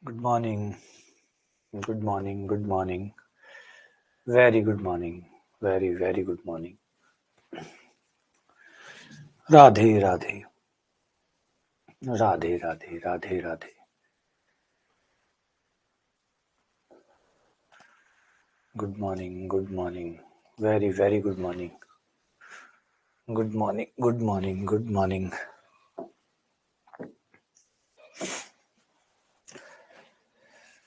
Good morning. Good morning. Good morning. Very good morning. Very, very good morning. Radhe Radhe Radhe Radhe Radhe Radhe. Good morning. Good morning. Very, very good morning. Good morning. Good morning. Good morning.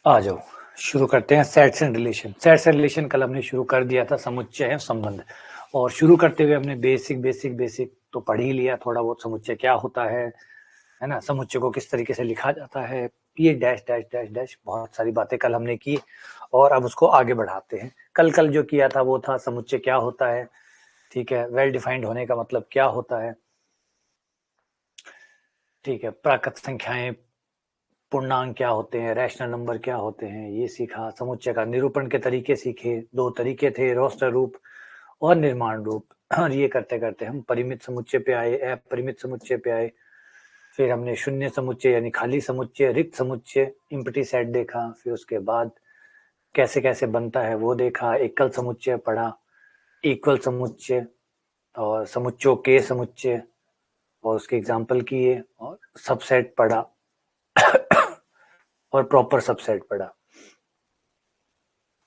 आ जाओ, शुरू करते हैं sets and relation. Sets and relation कल हमने शुरू कर दिया था, समुच्चय है संबंध. और शुरू करते हुए हमने बेसिक तो पढ़ ही लिया थोड़ा बहुत. समुच्चय क्या होता है ना, समुच्चय को किस तरीके से लिखा जाता है, ये डैश डैश डैश डैश बहुत सारी बातें कल हमने की. और अब उसको आगे बढ़ाते हैं. कल जो किया था वो था समुच्चय क्या होता है. ठीक है, वेल डिफाइंड होने का मतलब क्या होता है. ठीक है, प्राकृत संख्याएं, पूर्णांक क्या होते हैं, रैशनल नंबर क्या होते हैं, ये सीखा. समुच्चय का निरूपण के तरीके सीखे. 2 तरीके थे, रोस्टर रूप और निर्माण रूप. और ये करते करते हम परिमित समुच्चय पे आए, अपरिमित समुच्चय पे आए. फिर हमने शून्य समुच्चय यानी खाली समुच्चय, रिक्त समुच्चय, एम्प्टी सेट देखा. फिर उसके बाद कैसे कैसे बनता है वो देखा. एकल समुच्चय पढ़ा, इक्वल समुच्चय और समुच्चयों के समुच्चय और उसके एग्जाम्पल किए. और सबसेट पढ़ा और प्रॉपर सबसेट पढ़ा,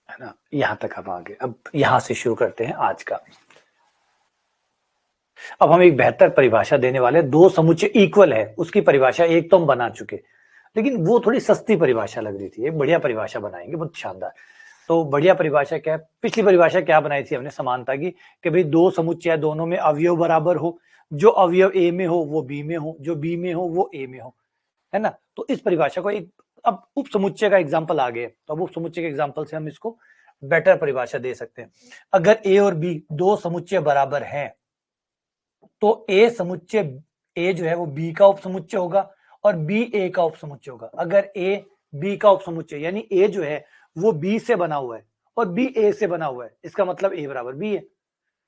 है ना. यहां तक हम आगे. अब यहां से शुरू करते हैं आज का. अब हम एक बेहतर परिभाषा देने वाले. 2 समुच्चय इक्वल है उसकी परिभाषा एक तो हम बना चुके, लेकिन वो थोड़ी सस्ती परिभाषा लग रही थी. एक बढ़िया परिभाषा बनाएंगे, बहुत शानदार. तो बढ़िया परिभाषा क्या है. पिछली परिभाषा क्या बनाई थी हमने समानता की, कि भाई 2 समुच्चय दोनों में अवयव बराबर हो. जो अवयव ए में हो वो बी में हो, जो बी में हो वो ए में हो, है ना. तो इस परिभाषा को एक अब उप समुच्चय का एग्जाम्पल आ गए, तो अब उप समुच्चय के एग्जाम्पल से हम इसको बेटर परिभाषा दे सकते हैं. अगर ए और बी 2 समुच्चय बराबर हैं तो ए समुच्चय, ए जो है वो बी का उप समुच्चय होगा और बी ए का उप समुच्चय होगा. अगर ए बी का उप समुच्चय यानी ए जो है वो बी से बना हुआ है और बी ए से बना हुआ है, इसका मतलब ए बराबर बी है.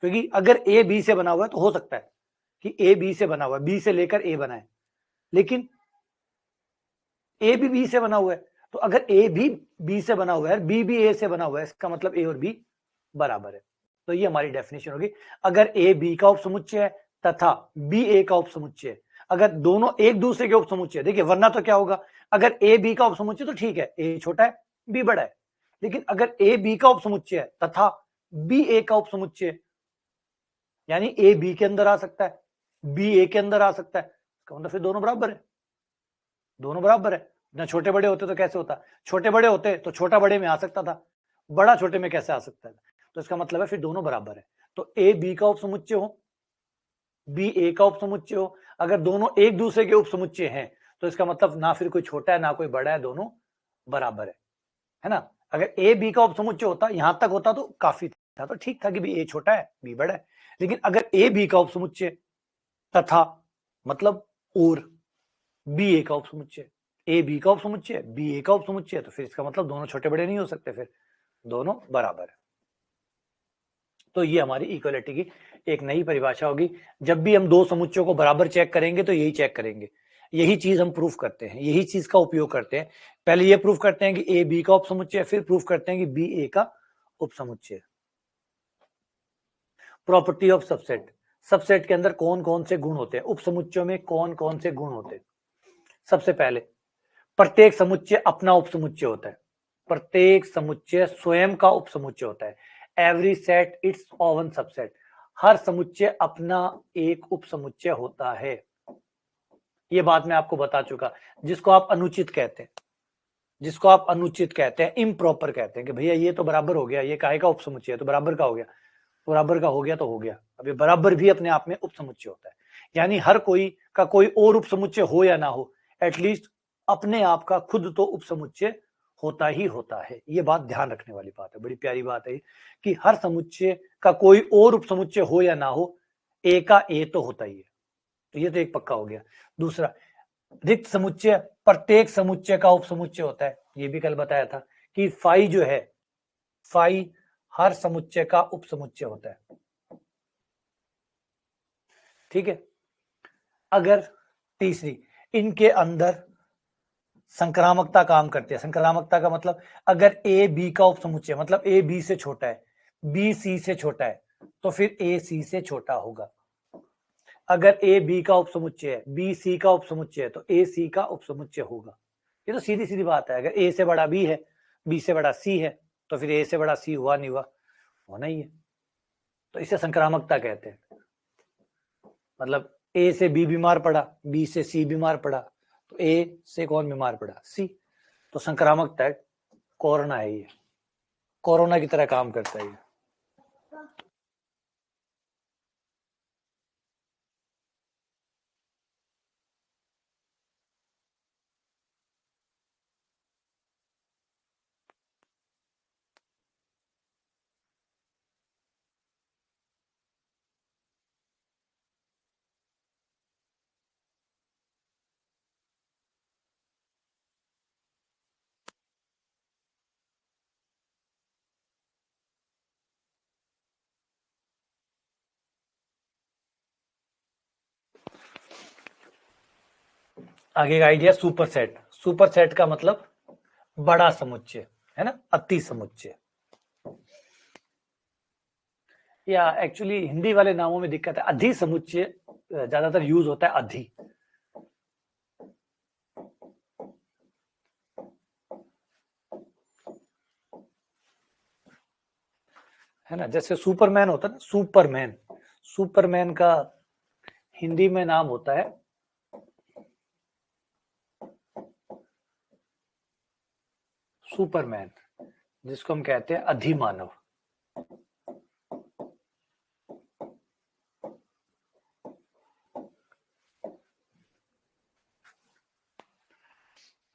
क्योंकि अगर ए बी से बना हुआ है तो हो सकता है कि ए बी से बना हुआ है, बी से लेकर ए बना है, लेकिन ए भी बी से बना हुआ है. तो अगर ए भी बी से बना हुआ है, बी भी ए से बना हुआ है, इसका मतलब ए और बी बराबर है. तो ये हमारी डेफिनेशन होगी. अगर ए बी का उपसमुच्चय है तथा बी ए का उपसमुच्चय है, अगर दोनों एक दूसरे के उपसमुच्चय, देखिए वरना तो क्या होगा, अगर ए बी का उपसमुच्चय तो ठीक है, ए छोटा है बी बड़ा है. लेकिन अगर ए बी का उपसमुच्चय है तथा बी ए का उपसमुच्चय, यानी ए बी के अंदर आ सकता है, बी ए के अंदर आ सकता है, इसका मतलब फिर दोनों बराबर है. दोनों बराबर है ना. छोटे बड़े होते तो कैसे होता, छोटे बड़े होते तो छोटा बड़े में आ सकता था, बड़ा छोटे में कैसे आ सकता है. तो इसका मतलब है फिर दोनों बराबर है. तो ए बी का उपसमुच्चय हो, बी ए का उपसमुच्चय हो, अगर दोनों एक दूसरे के उपसमुच्चय हैं तो इसका मतलब ना फिर कोई छोटा है ना कोई बड़ा है, दोनों बराबर है ना. अगर ए बी का उपसमुच्चय होता, यहां तक होता तो काफी था, तो ठीक था कि भी ए छोटा है बी बड़ा है. लेकिन अगर ए बी का उपसमुच्चय तथा मतलब और बी ए का उपसमुच्चय, ए बी का उपसमुच्चय बी ए का उपसमुच्चय, तो फिर इसका मतलब दोनों छोटे बड़े नहीं हो सकते, फिर दोनों बराबर है. तो ये हमारी इक्वलिटी की एक नई परिभाषा होगी. जब भी हम 2 समुच्चयों को बराबर चेक करेंगे तो यही चेक करेंगे, यही चीज हम प्रूफ करते हैं, यही चीज का उपयोग करते हैं. पहले ये प्रूफ करते हैं कि ए बी का उपसमुच्चय, फिर प्रूफ करते हैं कि बी ए का उपसमुच्चय. Property of subset. सबसेट के अंदर कौन कौन से गुण होते हैं, उपसमुच्चयों में कौन कौन से गुण होते हैं. सबसे पहले, प्रत्येक समुच्चय अपना उपसमुच्चय होता है. प्रत्येक समुच्चय स्वयं का उपसमुच्चय होता है. Every set its own subset. हर समुच्चय अपना एक उपसमुच्चय होता है. ये बात मैं आपको बता चुका. जिसको आप अनुचित कहते हैं, जिसको आप अनुचित कहते हैं, इम्प्रॉपर कहते हैं कि भैया ये तो बराबर हो गया, ये काहे का उपसमुच्चय है, तो बराबर का हो गया. बराबर का हो गया तो हो गया. अब ये बराबर भी अपने आप में उपसमुच्चय होता है. यानी हर कोई का कोई और उपसमुच्चय हो या ना हो, एटलीस्ट अपने आप का खुद तो उपसमुच्चय होता ही होता है. ये बात ध्यान रखने वाली बात है, बड़ी प्यारी बात है कि हर समुच्चय का कोई और उपसमुच्चय हो या ना हो, ए का ए तो होता ही है. तो ये तो एक पक्का हो गया. दूसरा, रिक्त समुच्चय प्रत्येक समुच्चय का उपसमुच्चय होता है. ये भी कल बताया था कि फाई जो है, फाई हर समुच्चय का उपसमुच्चय होता है. ठीक है. अगर तीसरी, इनके अंदर संक्रामकता काम करती है। संक्रामकता का मतलब अगर ए बी का उपसमुच्चय, मतलब ए बी से छोटा है, बी सी से छोटा है, तो फिर ए सी से छोटा होगा। अगर ए बी का उपसमुच्चय है, बी सी का उपसमुच्चय है, तो ए सी का उपसमुच्चय होगा। ये तो सीधी सीधी बात है। अगर ए से बड़ा बी है, बी से बड़ा सी है, तो फिर ए से बड़ा सी हुआ नहीं हुआ, होना ही है। तो इसे संक्रामकता कहते हैं। मतलब ए से बी बीमार पड़ा, बी से सी बीमार पड़ा, तो ए से कौन बीमार पड़ा? सी। तो संक्रामकता है, कोरोना है ये, कोरोना की तरह काम करता है ये। आगे का idea super set. Super set का मतलब बड़ा समुच्चय है ना, अति समुच्चय। या एक्चुअली हिंदी वाले नामों में दिक्कत है, अधि समुच्चय ज्यादातर यूज होता है, अधि। है ना, जैसे सुपरमैन होता है ना, सुपरमैन, सुपरमैन का हिंदी में नाम होता है सुपरमैन, जिसको हम कहते हैं अधिमानव।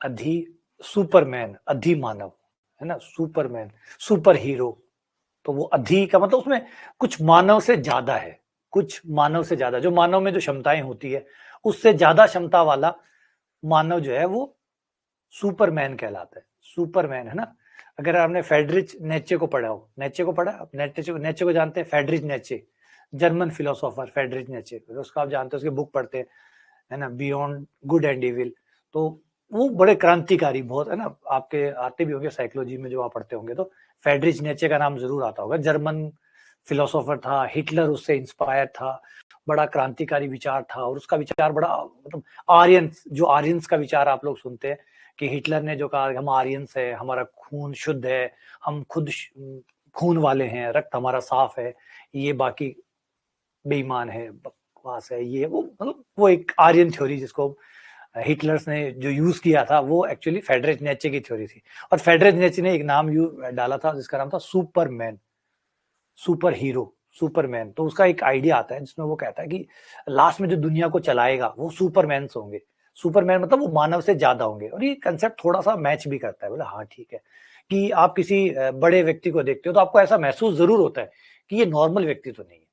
अधि, सुपरमैन, अधिमानव, है ना, सुपरमैन, सुपर हीरो। तो वो अधि का मतलब उसमें कुछ मानव से ज्यादा है, कुछ मानव से ज्यादा, जो मानव में जो क्षमताएं होती है उससे ज्यादा क्षमता वाला मानव जो है वो सुपरमैन कहलाता है। सुपरमैन, है ना। अगर आपने फ्रेडरिच नेचे को पढ़ा हो, नेचे को पढ़ा आप? नेचे को जानते हैं? फ्रेडरिच नेचे, जर्मन फिलोसोफर फ्रेडरिच नेचे, उसका आप जानते हो, उसकी बुक पढ़ते हैं, है ना, बियॉन्ड गुड एंड इविल। तो वो बड़े क्रांतिकारी बहुत, है ना, आपके आते भी होंगे साइकोलॉजी में जो आप पढ़ते होंगे, तो फ्रेडरिच नेचे का नाम जरूर आता होगा। जर्मन फिलोसोफर था, हिटलर उससे इंस्पायर था, बड़ा क्रांतिकारी विचार था, और उसका विचार बड़ा, मतलब आर्यंस, जो आर्यंस का विचार आप लोग सुनते हैं कि हिटलर ने जो कहा हम आर्यंस है, हमारा खून शुद्ध है, हम खुद खून वाले हैं, रक्त हमारा साफ है, ये बाकी बेईमान है, बकवास है, ये वो, मतलब वो एक आर्यन थ्योरी जिसको हिटलर्स ने जो यूज किया था, वो एक्चुअली फ्रेडरिच नेचे की थ्योरी थी। और फ्रेडरिच नेचे ने एक नाम डाला था जिसका नाम था सुपरमैन, सुपर हीरो, सुपरमैन। तो उसका एक आइडिया आता है जिसमें वो कहता है कि लास्ट में जो दुनिया को चलाएगा वो सुपरमैन होंगे। सुपरमैन मतलब वो मानव से ज्यादा होंगे। और ये कंसेप्ट थोड़ा सा मैच भी करता है। बोला हाँ ठीक है, कि आप किसी बड़े व्यक्ति को देखते हो तो आपको ऐसा महसूस जरूर होता है कि ये नॉर्मल व्यक्ति तो नहीं है,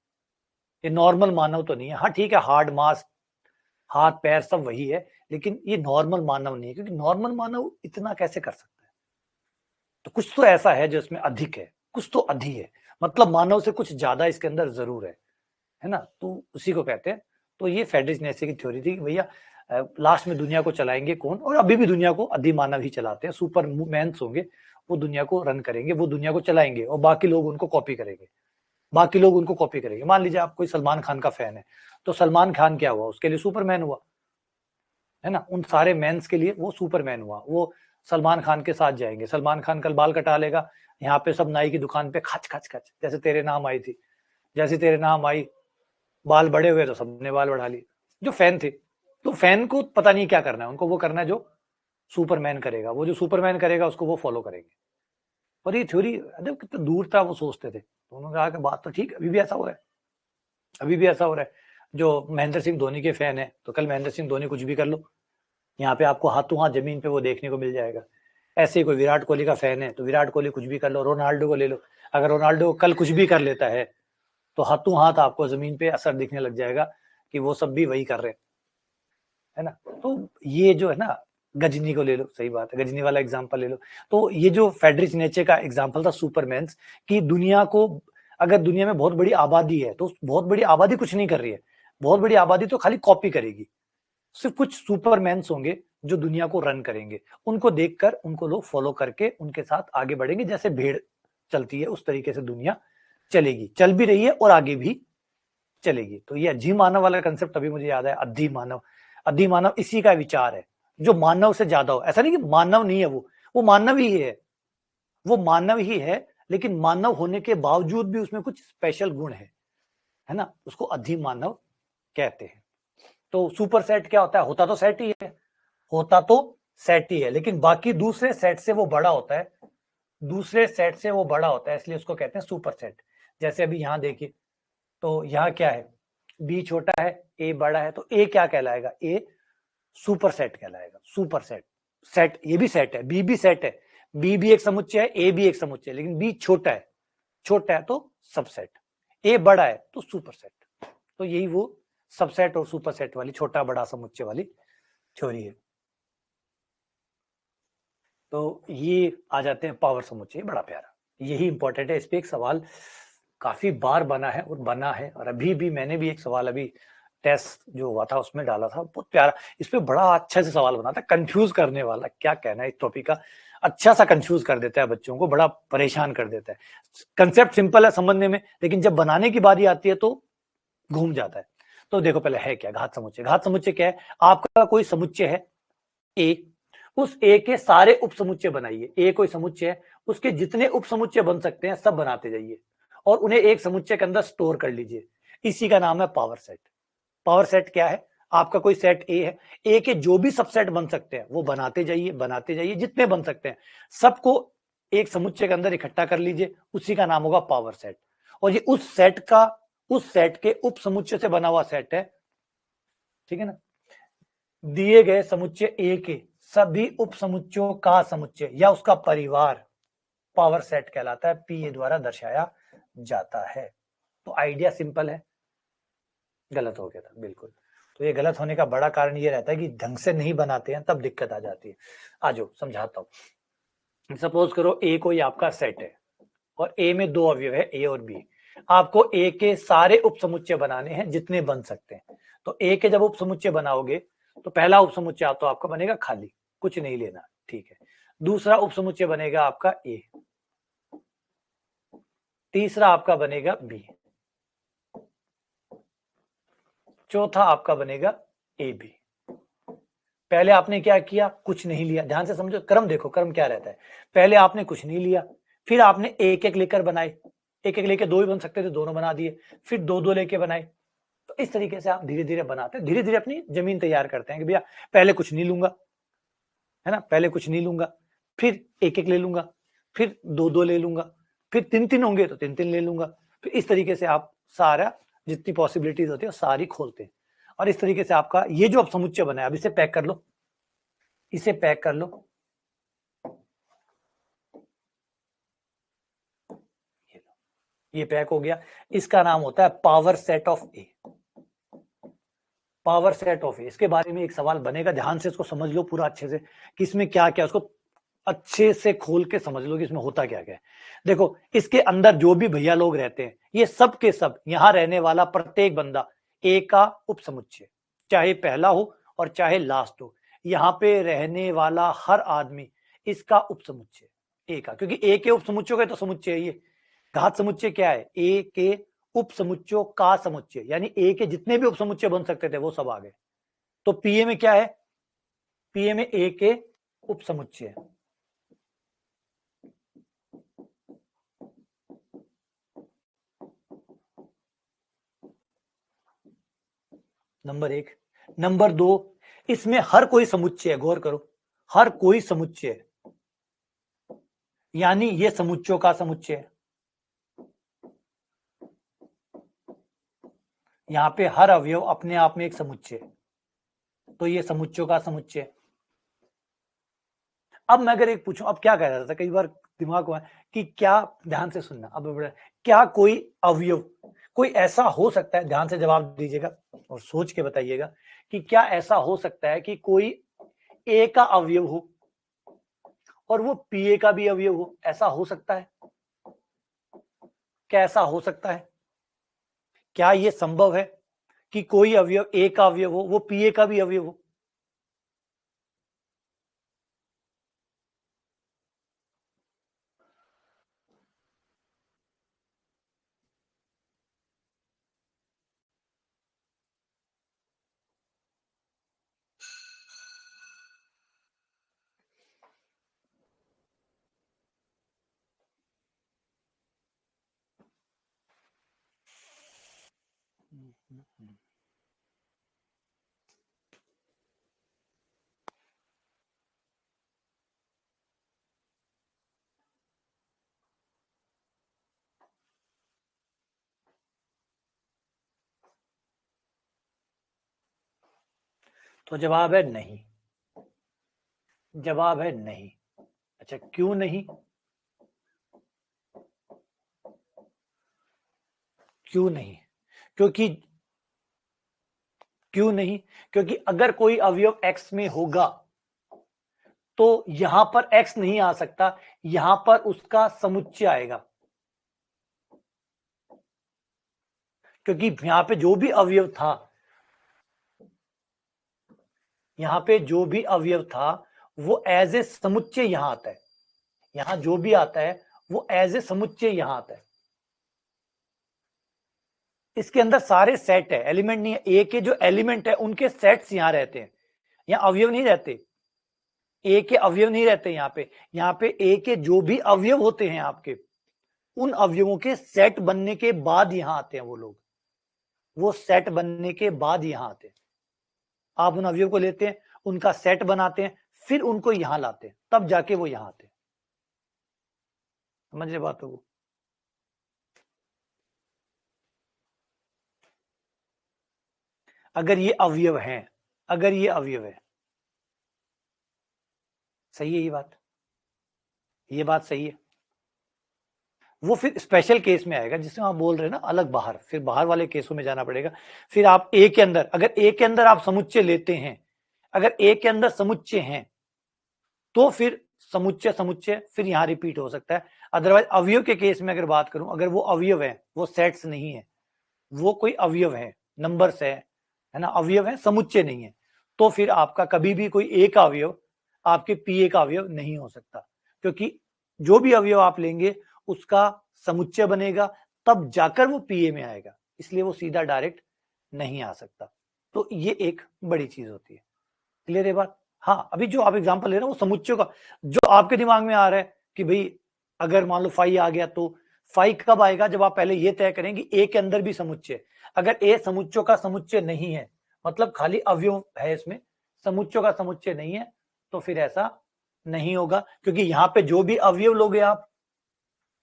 ये नॉर्मल मानव तो नहीं है। हाँ ठीक है, हार्ड मास, हाथ पैर सब वही है, लेकिन ये नॉर्मल मानव नहीं है, क्योंकि नॉर्मल मानव इतना कैसे कर सकता है? तो कुछ तो ऐसा है जो इसमें अधिक है, कुछ तो अधि है, मतलब मानव से कुछ ज्यादा इसके अंदर जरूर है ना। तो उसी को कहते हैं। तो ये फ्रेडरिच नेचे की थ्योरी थी कि भैया लास्ट में दुनिया को चलाएंगे कौन, और अभी भी दुनिया को अधिमानव ही चलाते हैं, सुपर मैन्स होंगे, वो दुनिया को रन करेंगे, वो दुनिया को चलाएंगे, और बाकी लोग उनको कॉपी करेंगे, बाकी लोग उनको कॉपी करेंगे। मान लीजिए आप कोई सलमान खान का फैन है, तो सलमान खान क्या हुआ? उसके लिए सुपरमैन हुआ, है ना। उन सारे मैन्स के लिए वो सुपरमैन हुआ। वो सलमान खान के साथ जाएंगे, सलमान खान कल बाल कटा लेगा, यहाँ पे सब नाई की दुकान पे खच खच खच, जैसे तेरे नाम आई थी, जैसे तेरे नाम आई, बाल बड़े हुए तो सबने बाल बढ़ा लिए, जो फैन थे। तो फैन को पता नहीं क्या करना है, उनको वो करना है जो सुपरमैन करेगा, वो जो सुपरमैन करेगा उसको वो फॉलो करेंगे। और ये थ्योरी कितना दूर था वो सोचते थे, तो उन्होंने कहा कि बात तो ठीक है, अभी भी ऐसा हो रहा है, अभी भी ऐसा हो रहा है। जो महेंद्र सिंह धोनी के फैन है, तो कल महेंद्र सिंह धोनी कुछ भी कर लो, यहाँ पे आपको हाथों हाथ जमीन पे वो देखने को मिल जाएगा। ऐसे ही कोई विराट कोहली का फैन है, तो विराट कोहली कुछ भी कर लो, रोनाल्डो को ले लो, अगर रोनाल्डो कल कुछ भी कर लेता है तो हाथों हाथ आपको जमीन पे असर दिखने लग जाएगा कि वो सब भी वही कर रहे हैं, है ना। तो ये जो है ना, गजनी को ले लो, सही बात है, गजनी वाला एग्जांपल ले लो। तो ये जो फ्रेडरिच नेचे का एग्जांपल था सुपरमैन्स, की दुनिया को, अगर दुनिया में बहुत बड़ी आबादी है तो बहुत बड़ी आबादी कुछ नहीं कर रही है, बहुत बड़ी आबादी तो खाली कॉपी करेगी। सिर्फ कुछ सुपरमैन्स होंगे जो दुनिया को रन करेंगे, उनको देखकर उनको लोग फॉलो करके उनके साथ आगे बढ़ेंगे। जैसे भेड़ चलती है उस तरीके से दुनिया चलेगी, चल भी रही है और आगे भी चलेगी। तो ये अधिमानव वाला कंसेप्ट अभी मुझे याद है, अधिमानव। अधिमानव इसी का विचार है, जो मानव से ज्यादा हो। ऐसा नहीं कि मानव नहीं है, वो मानव ही है, वो मानव ही है, लेकिन मानव होने के बावजूद भी उसमें कुछ स्पेशल गुण है ना, उसको अधिमानव कहते हैं। तो सुपर सेट क्या होता है? होता तो सेट ही है, होता तो सेट ही है, लेकिन बाकी दूसरे सेट से वो बड़ा होता है, दूसरे सेट से वो बड़ा होता है, इसलिए उसको कहते हैं सुपर सेट। जैसे अभी यहां देखिए, तो यहाँ क्या है, बी छोटा है, ए बड़ा है, तो ए क्या कहलाएगा? ए सुपर सेट कहलाएगा। सुपर सेट, सेट ये भी सेट है, बी भी सेट है, बी भी एक समुच्चय है, ए भी एक समुच्चय है, लेकिन बी छोटा है, छोटा है तो सबसेट, ए बड़ा है तो सुपर सेट। तो यही वो सबसेट और सुपर सेट वाली छोटा बड़ा समुच्चय वाली थ्योरी है। तो ये आ जाते हैं पावर समुच्चय, बड़ा प्यारा, यही इंपॉर्टेंट है। इस पे एक सवाल काफी बार बना है और अभी भी मैंने भी एक सवाल अभी टेस्ट जो हुआ था उसमें डाला था, बहुत प्यारा। इस पे बड़ा अच्छा से सवाल बना था, कंफ्यूज करने वाला, क्या कहना है इस टॉपिक का, अच्छा सा कंफ्यूज कर देता है बच्चों को, बड़ा परेशान कर देता है। कंसेप्ट सिंपल है समझने में, लेकिन जब बनाने की बारी आती है तो घूम जाता है। तो देखो पहले है क्या घात समुच्चय। घात समुच्चय क्या है? आपका कोई समुच्चय है ए, उस ए के सारे उप समुच्चय बनाइए। ए कोई समुच्चय है, उसके जितने उप समुच्चय बन सकते हैं सब बनाते जाइए और उन्हें एक समुच्चय के अंदर स्टोर कर लीजिए। इसी का नाम है पावर सेट। पावर सेट क्या है? आपका कोई सेट ए है, ए के जो भी सबसेट बन सकते हैं वो बनाते जाइए, जितने बन सकते हैं सबको एक समुच्चय के अंदर इकट्ठा कर लीजिए, उसी का नाम होगा पावर सेट। और ये उस सेट के उप समुच्चय से बना हुआ सेट है, ठीक है ना। दिए गए समुच्चय ए के सभी उप समुच्चयों का समुच्चय या उसका परिवार पावर सेट कहलाता है, पी ए द्वारा दर्शाया जाता है। तो आइडिया सिंपल है। गलत हो गया था बिल्कुल। तो ये गलत होने का बड़ा कारण ये रहता है कि ढंग से नहीं बनाते हैं, तब दिक्कत आ जाती है। आ जाओ समझाता हूं। सपोज करो ए कोई आपका सेट है और ए में दो अवयव है, ए और बी। आपको ए के सारे उप समुच्चय बनाने हैं जितने बन सकते हैं। तो ए के जब उप समुच्चय बनाओगे तो पहला उप समुच्चय तो आपका बनेगा खाली, कुछ नहीं लेना, ठीक है। दूसरा उप समुच्चय बनेगा आपका ए, तीसरा आपका बनेगा बी, चौथा आपका बनेगा ए बी। पहले आपने क्या किया? कुछ नहीं लिया। ध्यान से समझो, क्रम देखो, क्रम क्या रहता है। पहले आपने कुछ नहीं लिया, फिर आपने एक एक लेकर बनाए, एक एक लेके दो ही बन सकते थे, दोनों बना दिए, फिर दो दो लेके बनाए। तो इस तरीके से आप धीरे धीरे बनाते हैं, धीरे धीरे अपनी जमीन तैयार करते हैं कि भैया पहले कुछ नहीं लूंगा, है ना, पहले कुछ नहीं लूंगा, फिर एक एक ले लूंगा, फिर दो दो ले लूंगा, फिर तीन तीन होंगे तो तीन तीन ले लूंगा। फिर इस तरीके से आप सारा जितनी पॉसिबिलिटीज होती है सारी खोलते हैं। और इस तरीके से आपका ये जो अब समुच्चय बना है, अब इसे पैक कर लो, इसे पैक कर लो। ये पैक हो गया, इसका नाम होता है power set of A. Power set of A, इसके बारे में एक सवाल बनेगा, ध्यान से इसको समझ लो पूरा अच्छे से कि इसमें क्या क्या, उसको अच्छे से खोल के समझ लो कि इसमें होता क्या क्या है। देखो इसके अंदर जो भी भैया लोग रहते हैं, ये सब के सब यहां रहने वाला प्रत्येक बंदा ए का उप समुच्चय, चाहे पहला हो और चाहे लास्ट हो, यहाँ पे रहने वाला हर आदमी इसका उप समुच्चय ए का, क्योंकि ए के उप समुच्चयों का तो समुच्चय है ये। घात समुच्चय क्या है? ए के उप समुच्चयों का समुच्चय, यानी ए के जितने भी उप समुच्चय बन सकते थे वो सब आ गए। तो पीए में क्या है? पीए में ए के उप समुच्चय, नंबर एक। नंबर दो, इसमें हर कोई समुच्चय है, गौर करो, हर कोई समुच्चय है, यानी ये समुच्चयों का समुच्चय है। यहां पे हर अवयव अपने आप में एक समुच्चय है, तो ये समुच्चयों का समुच्चय। अब मैं अगर एक पूछूं, अब क्या कह रहा था, कई बार दिमाग में कि क्या, ध्यान से सुनना, अब क्या कोई अवयव, कोई ऐसा हो सकता है, ध्यान से जवाब दीजिएगा और सोच के बताइएगा कि क्या ऐसा हो सकता है कि कोई ए का अवयव हो और वो पीए का भी अवयव हो? ऐसा हो सकता है? क्या ऐसा हो सकता है? क्या ये संभव है कि कोई अवयव ए का अवयव हो, वो पीए का भी अवयव हो? तो जवाब है नहीं, जवाब है नहीं। अच्छा, क्यों नहीं? क्यों नहीं? क्योंकि क्यों नहीं? क्योंकि अगर कोई अवयव x में होगा तो यहां पर x नहीं आ सकता, यहां पर उसका समुच्चय आएगा। क्योंकि यहां पे जो भी अवयव था, यहां पे जो भी अवयव था वो एज ए समुच्चय यहां आता है। यहां जो भी आता है वो एज ए समुच्चय यहां आता है। इसके अंदर सारे सेट है, एलिमेंट नहीं है। ए के जो एलिमेंट है उनके सेट्स यहां रहते हैं, यहां अवयव नहीं रहते। ए के अवयव नहीं रहते यहां पे ए के जो भी अवयव होते हैं आपके, उन अवयवों के सेट बनने के बाद यहां आते हैं वो लोग। वो सेट बनने के बाद यहां आते हैं। आप उन अवयव को लेते हैं, उनका सेट बनाते हैं, फिर उनको यहां लाते हैं, तब जाके वो यहां आते हैं। समझ रहे बातों को? अगर ये अवयव हैं, अगर ये अवयव है, सही है ये बात सही है। वो फिर स्पेशल केस में आएगा जिसमें आप बोल रहे हैं ना अलग बाहर, फिर बाहर वाले केसों में जाना पड़ेगा। फिर आप ए के अंदर, अगर ए के अंदर आप समुच्चय लेते हैं, अगर ए के अंदर समुच्चय हैं तो फिर समुच्चय समुच्चय फिर यहां रिपीट हो सकता है। अदरवाइज अवयव के केस में अगर बात करूं, अगर वो अवयव है, वो सेट्स नहीं है, वो कोई अवयव है, नंबर्स है ना, अवयव है, समुच्चय नहीं है, तो फिर आपका कभी भी कोई एक अवयव आपके पीए का अवयव नहीं हो सकता। क्योंकि जो भी अवयव आप लेंगे उसका समुच्चय बनेगा, तब जाकर वो पीए में आएगा, इसलिए वो सीधा डायरेक्ट नहीं आ सकता। तो ये एक बड़ी चीज होती है। क्लियर है बात? हाँ, अभी जो आप एग्जांपल ले रहे हो वो समुच्चय का, जो आपके दिमाग में आ रहा है कि भाई अगर मान लो फाई आ गया, तो फाई कब आएगा? जब आप पहले ये तय करेंगे ए के अंदर भी समुच्चय। अगर ए समुच्चय का समुच्चय नहीं है, मतलब खाली अवयव है इसमें, समुच्चय का समुच्चय नहीं है, तो फिर ऐसा नहीं होगा। क्योंकि यहां पे जो भी अवयव लोगे आप,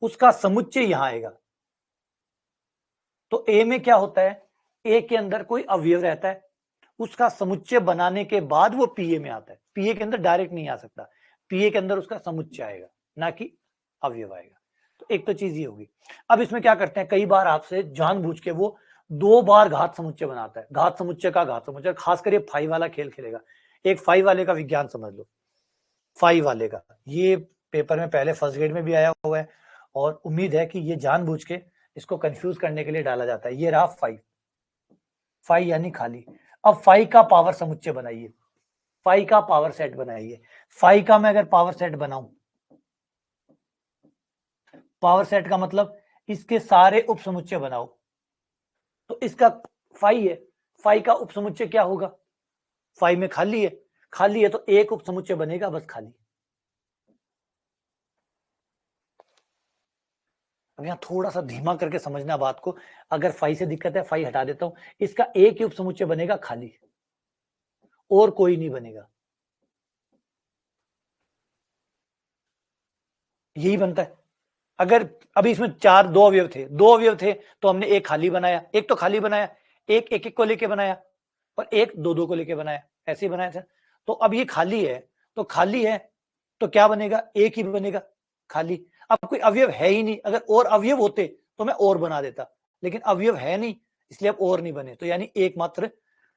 उसका समुच्चय यहां आएगा। तो ए में क्या होता है, ए के अंदर कोई अवयव रहता है, उसका समुच्चय बनाने के बाद वो पीए में आता है। पीए के अंदर डायरेक्ट नहीं आ सकता, पीए के अंदर उसका समुच्चय आएगा, ना कि अवयव आएगा। तो एक तो चीज ये होगी। अब इसमें क्या करते हैं, कई बार आपसे जानबूझ के वो 2 बार घात समुच्चय बनाता है, घात समुच्चय का घात समुच्चय, खासकर ये फाई वाला खेल खेलेगा। एक फाई वाले का विज्ञान समझ लो, फाई वाले का ये पेपर में पहले फर्स्ट ग्रेड में भी आया हुआ है, और उम्मीद है कि ये जानबूझ के इसको कंफ्यूज करने के लिए डाला जाता है। ये रहा फाई, फाई यानी खाली। अब फाई का पावर समुच्चय बनाइए, फाई का पावर सेट बनाइए। फाई का मैं अगर पावर सेट बनाऊं, पावर सेट का मतलब इसके सारे उप समुच्चय बनाओ, तो इसका फाई है, फाई का उप समुच्चय क्या होगा? फाई में खाली है, खाली है तो एक उप समुच्चय बनेगा, बस खाली। अब यहां थोड़ा सा धीमा करके समझना बात को। अगर फाई से दिक्कत है, फाई हटा देता हूं, इसका एक ही उप समुच्चय बनेगा, खाली, और कोई नहीं बनेगा। यही बनता है। अगर अभी इसमें दो अवयव थे, तो हमने एक खाली बनाया, एक तो खाली बनाया, एक एक एक को लेके बनाया, और एक दो दो को लेके बनाया, ऐसे ही बनाया था। तो अब ये खाली है, तो खाली है तो क्या बनेगा? एक ही बनेगा, खाली। अब कोई अवयव है ही नहीं, अगर और अवयव होते तो मैं और बना देता, लेकिन अवयव है नहीं, इसलिए अब और नहीं बने, तो यानी एक मात्र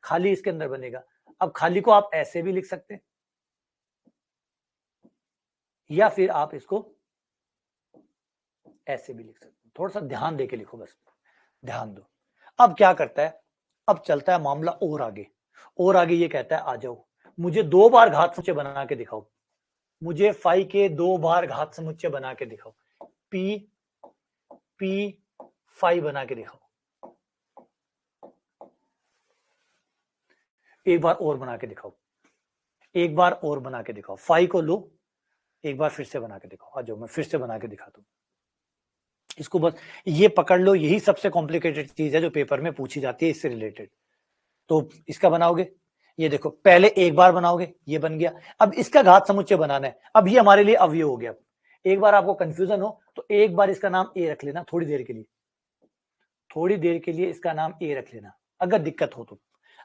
खाली इसके अंदर बनेगा। अब खाली को आप ऐसे भी लिख सकते हैं, या फिर आप इसको ऐसे भी लिख सकते हैं। थोड़ा सा ध्यान देके लिखो, बस ध्यान दो। अब क्या करता है, अब चलता है मामला और आगे, और आगे ये कहता है आ जाओ, मुझे 2 बार घात समुच्चय बना के दिखाओ, मुझे फाई के 2 बार घात समुच्चय बना के दिखाओ, पी पी फाई बना के दिखाओ। एक बार और बना के दिखाओ, एक बार और बना के दिखाओ, फाई को लो, एक बार फिर से बना के दिखाओ। आ जाओ, मैं फिर से बना के दिखाता हूं। इसको बस ये पकड़ लो, यही सबसे कॉम्प्लिकेटेड चीज है जो पेपर में पूछी जाती है इससे रिलेटेड। तो इसका बनाओगे, ये देखो पहले एक बार बनाओगे, ये बन गया। अब इसका घात समुच्चय बनाना है, अब ये हमारे लिए अवयव हो गया। एक बार आपको कंफ्यूजन हो तो एक बार इसका नाम ए रख लेना, थोड़ी देर के लिए, थोड़ी देर के लिए इसका नाम ए रख लेना, अगर दिक्कत हो तो।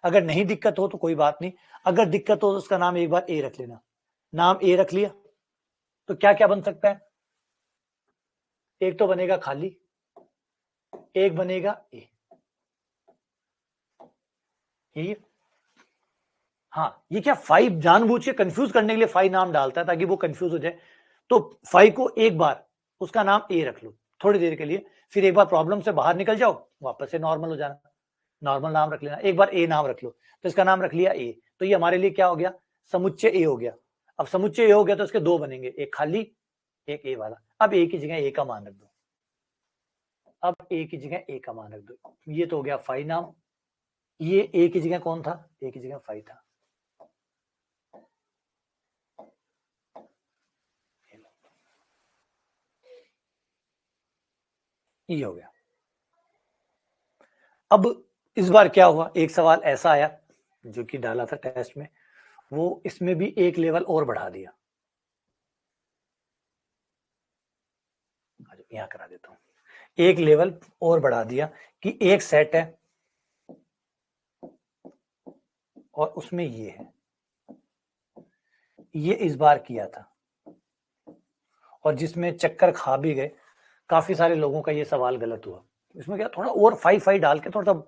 अगर नहीं दिक्कत हो तो कोई बात नहीं, अगर दिक्कत हो तो उसका नाम एक बार ए रख लेना। नाम ए रख लिया तो क्या क्या बन सकता है? एक तो बनेगा खाली, एक बनेगा ए, ये हाँ, ये क्या 5 जानबूझ के कंफ्यूज करने के लिए 5 नाम डालता है ताकि वो कंफ्यूज हो जाए। तो 5 को एक बार उसका नाम ए रख लो थोड़ी देर के लिए, फिर एक बार प्रॉब्लम से बाहर निकल जाओ, वापस से नॉर्मल हो जाना, नॉर्मल नाम रख लेना। एक बार ए नाम रख लो, तो इसका नाम रख लिया ए, तो ये हमारे लिए क्या हो गया? समुच्चय ए हो गया। अब समुच्चय ए हो गया तो इसके दो बनेंगे, एक खाली एक ए वाला। अब ए की जगह ए का मान रख दो, अब ए की जगह ए का मान रख दो, ये तो हो गया 5 नाम। ये ए की जगह कौन था? ए की जगह 5 था। ये हो गया। अब इस बार क्या हुआ, एक सवाल ऐसा आया जो कि डाला था टेस्ट में, वो इसमें भी एक लेवल और बढ़ा दिया। यहां करा देता हूं, एक लेवल और बढ़ा दिया कि एक सेट है और उसमें ये है, ये इस बार किया था और जिसमें चक्कर खा भी गए काफी सारे लोगों का, ये सवाल गलत हुआ। इसमें क्या थोड़ा और 5 डाल के थोड़ा सा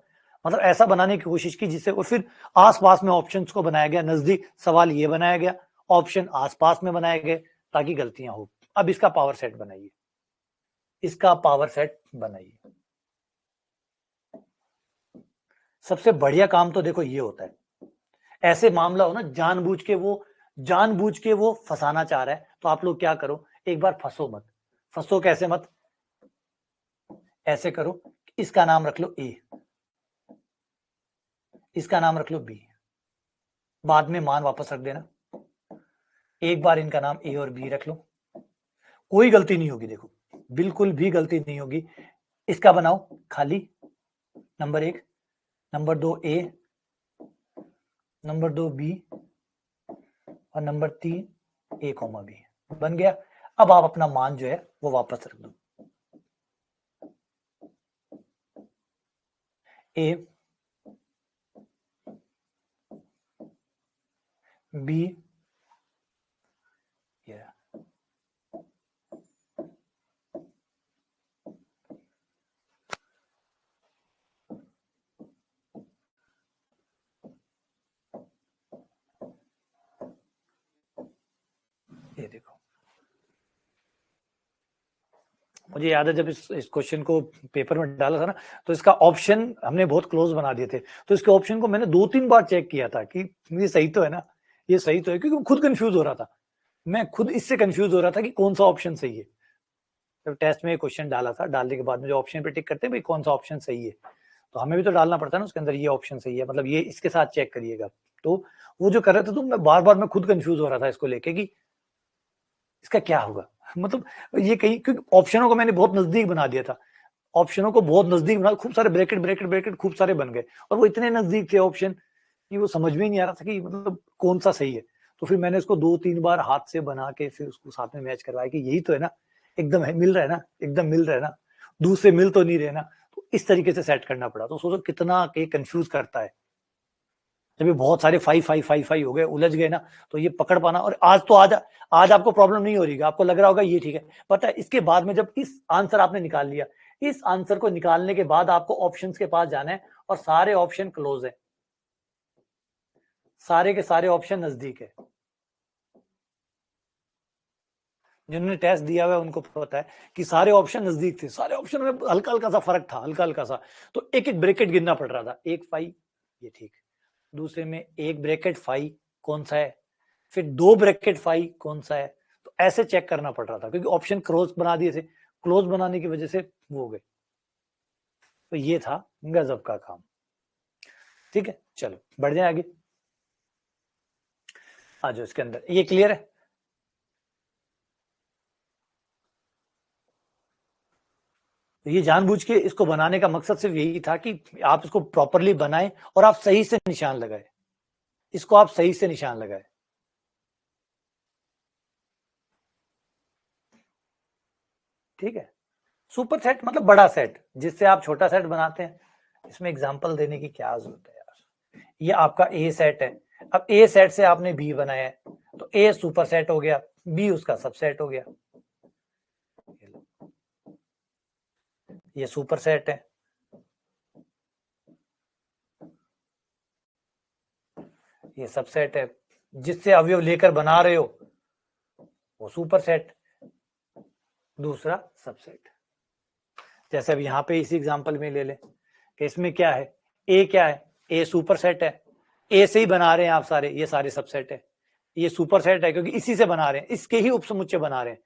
मतलब ऐसा बनाने की कोशिश की जिससे, और फिर आसपास में ऑप्शंस को बनाया गया, नजदीक सवाल ये बनाया गया, ऑप्शन आसपास में बनाए गए ताकि गलतियां हो। अब इसका पावर सेट बनाइए, इसका पावर सेट बनाइए। सबसे बढ़िया काम तो देखो ये होता है, ऐसे मामला हो ना जानबूझ के वो फंसाना चाह रहा है, तो आप लोग क्या करो, एक बार फंसो मत। फंसो कैसे मत, ऐसे करो, इसका नाम रख लो ए, इसका नाम रख लो बी, बाद में मान वापस रख देना। एक बार इनका नाम ए और बी रख लो, कोई गलती नहीं होगी, देखो बिल्कुल भी गलती नहीं होगी। इसका बनाओ खाली, नंबर 1, नंबर 2 ए, नंबर 2 बी और नंबर 3 ए कॉमा बी, बन गया। अब आप अपना मान जो है वो वापस रख दो, ए बी, ये देखो। मुझे याद है जब इस क्वेश्चन को पेपर में डाला था ना, तो इसका ऑप्शन हमने बहुत क्लोज बना दिए थे, तो इसके ऑप्शन को मैंने 2-3 बार चेक किया था कि ये सही तो है ना, ये सही तो है, क्योंकि खुद कंफ्यूज हो रहा था, मैं खुद इससे कंफ्यूज हो रहा था कि कौन सा ऑप्शन सही है। जब टेस्ट में क्वेश्चन डाला था, डालने के बाद में जो ऑप्शन पे टिक करते हैं भाई कौन सा ऑप्शन सही है, तो हमें भी तो डालना पड़ता है ना उसके अंदर, ये ऑप्शन सही है, मतलब ये इसके साथ चेक करिएगा। तो वो जो कर रहे थे, तो मैं बार बार मैं खुद कंफ्यूज हो रहा था इसको लेके कि इसका क्या होगा, मतलब ये कहीं, क्योंकि ऑप्शनों को मैंने बहुत नजदीक बना दिया था, ऑप्शनों को बहुत नजदीक बना, खूब सारे ब्रैकेट ब्रैकेट ब्रैकेट खूब सारे बन गए, और वो इतने नजदीक थे ऑप्शन कि वो समझ में नहीं आ रहा था कि मतलब कौन सा सही है। तो फिर मैंने इसको 2-3 बार हाथ से बना के फिर उसको साथ में मैच करवाया कि यही तो है ना, एकदम है, मिल रहा है ना, एकदम मिल रहा है ना, दूसरे मिल तो नहीं रहे ना। तो इस तरीके से सेट करना पड़ा, तो सोचो कितना के कंफ्यूज करता है। जब ये बहुत सारे 5 हो गए, उलझ गए ना, तो ये पकड़ पाना, और आज आपको प्रॉब्लम नहीं हो रही है, आपको लग रहा होगा ये ठीक है, पता है इसके बाद में जब इस आंसर आपने निकाल लिया, इस आंसर को निकालने के बाद आपको ऑप्शंस के पास जाना है और सारे ऑप्शन क्लोज है, सारे के सारे ऑप्शन नजदीक है। जिन्होंने टेस्ट दिया हुआ है उनको पता है कि सारे ऑप्शन नजदीक थे, सारे ऑप्शन में हल्का हल्का सा फर्क था, हल्का हल्का सा, तो एक एक ब्रैकेट गिनना पड़ रहा था, एक 5 ये ठीक, दूसरे में एक ब्रैकेट 5 कौन सा है, फिर 2 ब्रैकेट 5 कौन सा है, तो ऐसे चेक करना पड़ रहा था क्योंकि ऑप्शन क्लोज बना दिए थे, क्लोज बनाने की वजह से वो हो गए। तो ये था गजब का काम। ठीक है, चलो बढ़ जाए आगे, आ जाओ इसके अंदर, ये क्लियर है? तो ये जानबूझ के इसको बनाने का मकसद सिर्फ यही था कि आप इसको प्रॉपरली बनाएं और आप सही से निशान लगाए, इसको आप सही से निशान लगाए। ठीक है, सुपर सेट मतलब बड़ा सेट, जिससे आप छोटा सेट बनाते हैं। इसमें एग्जांपल देने की क्या जरूरत है यार। ये आपका ए सेट है, अब ए सेट से आपने बी बनाया है, तो ए सुपर सेट हो गया, बी उसका सबसेट हो गया। ये सुपर सेट है, ये सबसेट है, जिससे अवयव लेकर बना रहे हो वो सुपर सेट, दूसरा सबसेट। जैसे अब यहां पे इसी एग्जांपल में ले लें कि इसमें क्या है, ए क्या है, ए सुपर सेट है, ए से ही बना रहे हैं आप सारे, ये सारे सबसेट है, ये सुपर सेट है क्योंकि इसी से बना रहे हैं, इसके ही उपसमुच्चय बना रहे हैं,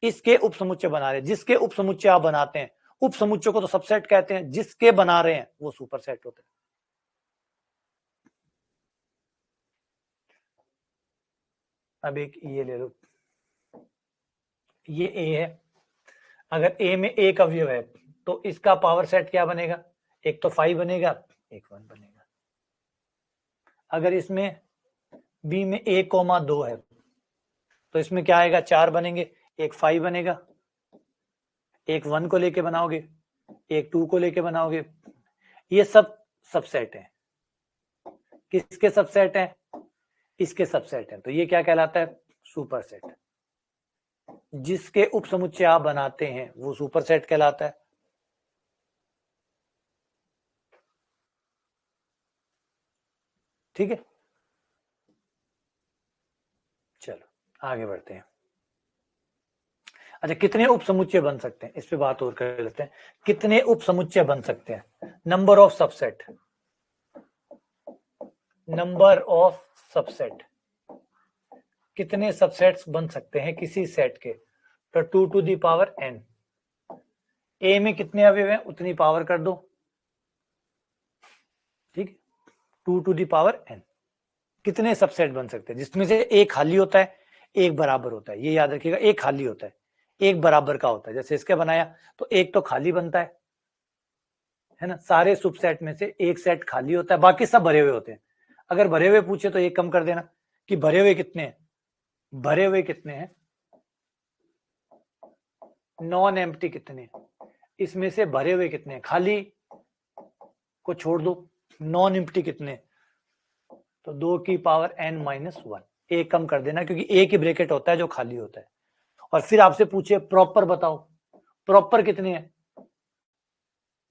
इसके उपसमुच्चय बना रहे हैं, जिसके उपसमुच्चय आप बनाते हैं, उपसमुच्चय को तो सबसेट कहते हैं, जिसके बना रहे हैं वो सुपर सेट होता है। अब एक ये ले लो, ये ए है, अगर ए में एक अवयव है तो इसका पावर सेट क्या बनेगा, एक तो 5 बनेगा, एक 1 बनेगा। अगर इसमें बी में 1,2 है तो इसमें क्या आएगा, 4 बनेंगे, एक 5 बनेगा, एक 1 को लेके बनाओगे, एक 2 को लेके बनाओगे। ये सब सबसेट है, किसके सबसेट है, इसके सबसेट है, तो ये क्या कहलाता है, सुपर सेट। जिसके उपसमुच्चय आप बनाते हैं वो सुपर सेट कहलाता है। ठीक है, चलो आगे बढ़ते हैं। अच्छा, कितने उपसमुच्चय बन सकते हैं, इस पे बात और कर लेते हैं। कितने उपसमुच्चय बन सकते हैं, number of subset, number of subset, कितने सबसेट्स बन सकते हैं किसी सेट के, तो 2 टू दी पावर n। ए में कितने अवयव हैं उतनी पावर कर दो, ठीक, 2 टू दी पावर n। कितने सबसेट बन सकते हैं, जिसमें से एक खाली होता है, एक बराबर होता है, ये याद रखिएगा, एक खाली होता है, एक बराबर का होता है। जैसे इसके बनाया तो एक तो खाली बनता है ना, सारे सबसेट में से एक सेट खाली होता है, बाकी सब भरे हुए होते हैं। अगर भरे हुए पूछे तो एक कम कर देना कि भरे हुए कितने हैं, भरे हुए कितने हैं, नॉन एम्प्टी कितने हैं, इसमें से भरे हुए कितने हैं, खाली को छोड़ दो, नॉन एम्प्टी कितने, तो 2 की पावर n-1, एक कम कर देना क्योंकि एक ही ब्रैकेट होता है जो खाली होता है। और फिर आपसे पूछे प्रॉपर बताओ, प्रॉपर कितने हैं,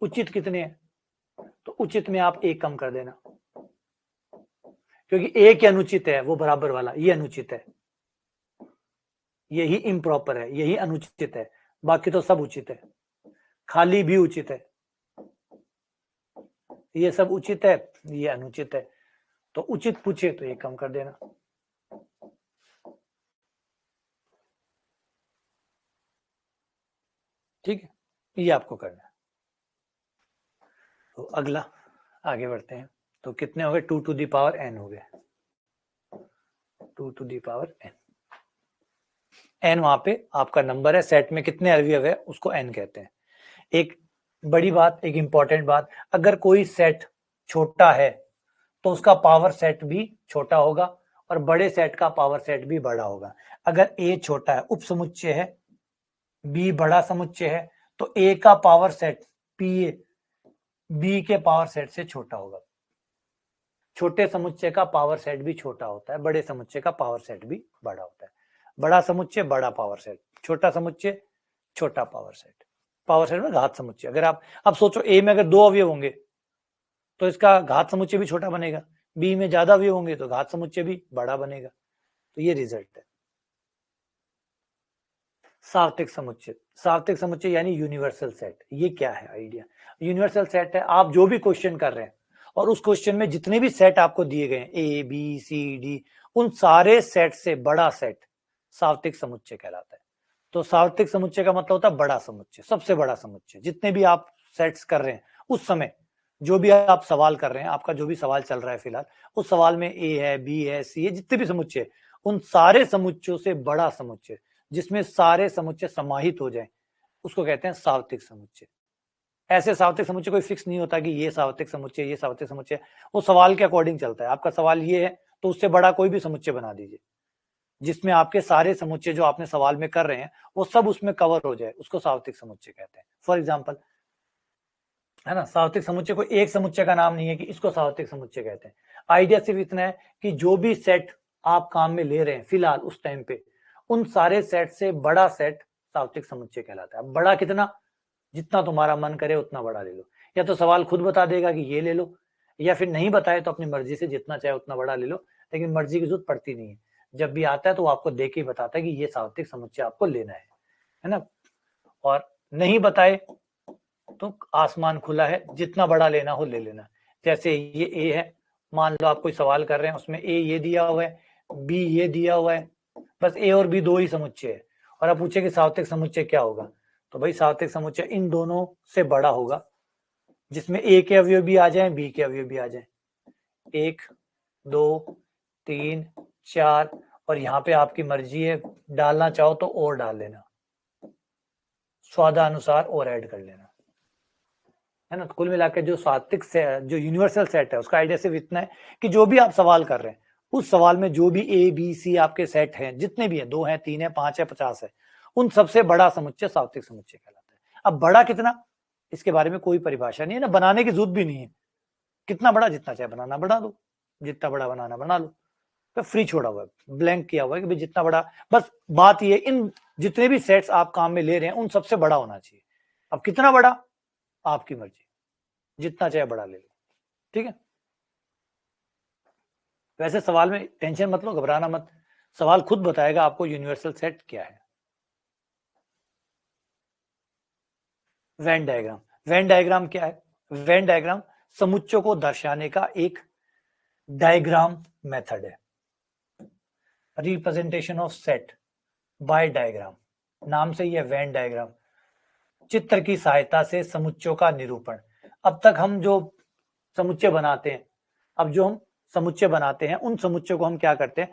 उचित कितने हैं, तो उचित में आप एक कम कर देना क्योंकि एक ही अनुचित है, वो बराबर वाला ये अनुचित है, यही इम्प्रॉपर है, यही अनुचित है, बाकी तो सब उचित है, खाली भी उचित है, ये सब उचित है, ये अनुचित है, तो उचित पूछे तो ये कम कर देना। ठीक है, ये आपको करना है। तो अगला आगे बढ़ते हैं, तो कितने हो गए, 2 टू दी पावर n हो गए, 2 to the power n, n वहां पे आपका नंबर है, सेट में कितने अवयव है उसको n कहते हैं। एक बड़ी बात, एक इंपॉर्टेंट बात, अगर कोई सेट छोटा है तो उसका पावर सेट भी छोटा होगा और बड़े सेट का पावर सेट भी बड़ा होगा। अगर a छोटा है, उपसमुच्चय है, b बड़ा समुच्चय है, तो a का पावर सेट p b के पावर सेट से छोटा होगा। छोटे समुच्चय का पावर सेट भी छोटा होता है, बड़े समुच्चय का पावर सेट भी बड़ा होता है। बड़ा समुच्चय बड़ा पावर सेट, छोटा समुच्चय छोटा पावर सेट। पावर सेट में घात समुच्चय, अगर आप अब सोचो ए में अगर 2 अवयव होंगे तो इसका घात समुच्चय भी छोटा बनेगा, बी में ज्यादा अवयव होंगे तो घात समुच्चय भी बड़ा बनेगा। तो ये रिजल्ट है। सार्वत्रिक समुच्चय, सार्वत्रिक समुच्चय यानी यूनिवर्सल सेट। ये क्या है आइडिया, यूनिवर्सल सेट है, आप जो भी क्वेश्चन कर रहे हैं और उस क्वेश्चन में जितने भी सेट आपको दिए गए हैं ए बी सी डी, उन सारे सेट से बड़ा सेट सार्वत्रिक समुच्चय कहलाता है। तो सार्वत्रिक समुच्चय का मतलब होता है बड़ा समुच्चय, सबसे बड़ा समुच्चय। जितने भी आप सेट्स कर रहे हैं उस समय, जो भी आप सवाल कर रहे हैं, आपका जो भी सवाल चल रहा है फिलहाल, उस सवाल में ए है, बी है, सी है, जितने भी समुच्चय, उन सारे समुच्चयों से बड़ा समुच्चय जिसमें सारे समुच्चय समाहित हो जाए उसको कहते हैं सार्वत्रिक समुच्चय। ऐसे सार्वत्रिक समुच्चय कोई फिक्स नहीं होता कि ये सार्वत्रिक समुच्चय, ये सार्वत्रिक समुच्चय, वो सवाल के अकॉर्डिंग चलता है। आपका सवाल ये है तो उससे बड़ा कोई भी समुच्चय बना दीजिए जिसमें आपके सारे समुच्चय जो आपने सवाल में कर रहे हैं वो सब उसमें कवर हो जाए, उसको सार्वत्रिक समुच्चय कहते हैं। फॉर एग्जाम्पल, है ना, सार्वत्रिक समुच्चय को एक समुच्चय का नाम नहीं है कि इसको सार्वत्रिक समुच्चय कहते हैं। आइडिया सिर्फ इतना है कि जो भी सेट आप काम में ले रहे हैं फिलहाल उस टाइम पे, उन सारे सेट से बड़ा सेट सार्वत्रिक समुच्चय कहलाता है। बड़ा कितना, जितना तुम्हारा मन करे उतना बड़ा ले लो, या तो सवाल खुद बता देगा कि ये ले लो, या फिर नहीं बताए तो अपनी मर्जी से जितना चाहे उतना बड़ा ले लो, लेकिन मर्जी की जरूरत पड़ती नहीं है। जब भी आता है तो वो आपको देख के बताता है कि ये सार्वत्रिक समुच्चय आपको लेना है ना। और नहीं बताए तो आसमान खुला है, जितना बड़ा लेना हो ले लेना। जैसे ये ए है, मान लो आप कोई सवाल कर रहे हैं, उसमें ए ये दिया हुआ है, बी ये दिया हुआ है, बस ए और बी दो ही समुच्चय है, और आप पूछे कि सार्वत्रिक समुच्चय क्या होगा, तो भाई सार्वत्रिक समुच्चय इन दोनों से बड़ा होगा, जिसमें ए के अवयव भी आ जाए, बी के अवयव भी आ जाए। 1 2 3 4, और यहाँ पे आपकी मर्जी है, डालना चाहो तो और डाल लेना, स्वादानुसार और ऐड कर लेना, है ना। तो कुल मिलाकर जो सात्विक जो यूनिवर्सल सेट है उसका आइडिया सिर्फ इतना है कि जो भी आप सवाल कर रहे हैं उस सवाल में जो भी ए बी सी आपके सेट हैं, जितने भी हैं, 2 हैं, 3 है, 5 है, 50 है, उन सबसे बड़ा समुच्चय सात्विक समुच्चय कहलाता है। अब बड़ा कितना, इसके बारे में कोई परिभाषा नहीं है ना, बनाने की जरूरत भी नहीं है। कितना बड़ा, जितना चाहे बनाना बना दो, जितना बड़ा बनाना बना लो, तो फ्री छोड़ा हुआ है, ब्लैंक किया हुआ है कि भाई जितना बड़ा। बस बात ये, इन जितने भी सेट्स आप काम में ले रहे हैं उन सबसे बड़ा होना चाहिए। अब कितना बड़ा, आपकी मर्जी, जितना चाहे बड़ा ले लो, ठीक है। वैसे सवाल में टेंशन मत लो, घबराना मत, सवाल खुद बताएगा आपको यूनिवर्सल सेट क्या है। वेन डायग्राम, वेन डायग्राम क्या है? वेन डायग्राम समुच्चयों को दर्शाने का एक डायग्राम मेथड है। Representation of set by diagram, नाम से ही है वेन डायग्राम, चित्र की सहायता से समुच्चयों का निरूपण। अब तक हम जो समुच्चय बनाते हैं, अब जो हम समुच्चय बनाते हैं उन समुच्चयों को हम क्या करते हैं,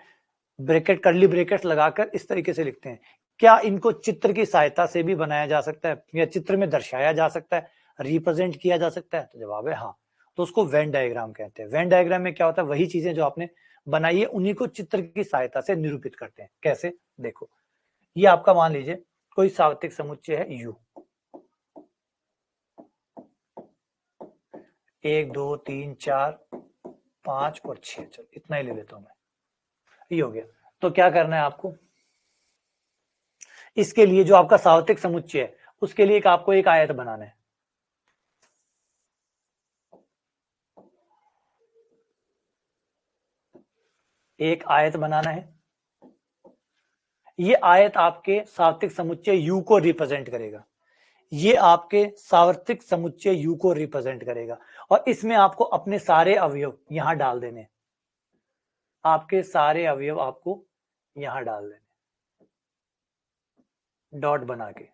ब्रैकेट, कर्ली ब्रैकेट्स लगाकर इस तरीके से लिखते हैं। क्या इनको चित्र की सहायता से भी बनाया जा सकता है, या चित्र में दर्शाया जा सकता है, रिप्रेजेंट किया जा सकता है? तो जवाब है हाँ। तो उसको वेन डायग्राम कहते हैं। वेन डायग्राम में क्या होता है, वही चीजें जो आपने बनाई है उन्हीं को चित्र की सहायता से निरूपित करते हैं। कैसे, देखो, ये आपका मान लीजिए कोई सार्वत्रिक समुच्चय है यू, 1 2 3 4 5 और 6, चलो इतना ही ले लेता हूं मैं, ये हो गया। तो क्या करना है आपको, इसके लिए जो आपका सार्वत्रिक समुच्चय है उसके लिए आपको एक आयत बनाना है। एक आयत बनाना है, ये आयत आपके सार्वत्रिक समुच्चय यू को रिप्रेजेंट करेगा, ये आपके सार्वत्रिक समुच्चय यू को रिप्रेजेंट करेगा, और इसमें आपको अपने सारे अवयव यहां डाल देने, आपके सारे अवयव आपको यहां डाल देने डॉट बना के,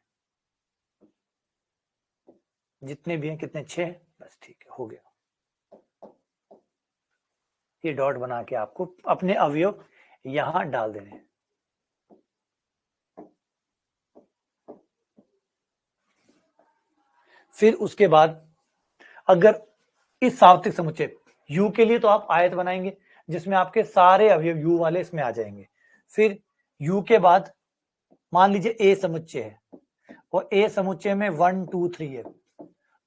जितने भी हैं, कितने, 6, बस ठीक है, हो गया। ये डॉट बना के आपको अपने अवयव यहां डाल देने। फिर उसके बाद अगर इस सार्वत्रिक समुच्चय u के लिए तो आप आयत बनाएंगे जिसमें आपके सारे अवयव u वाले इसमें आ जाएंगे। फिर u के बाद मान लीजिए a समुच्चय है, और a समुच्चय में 1 2 3 है,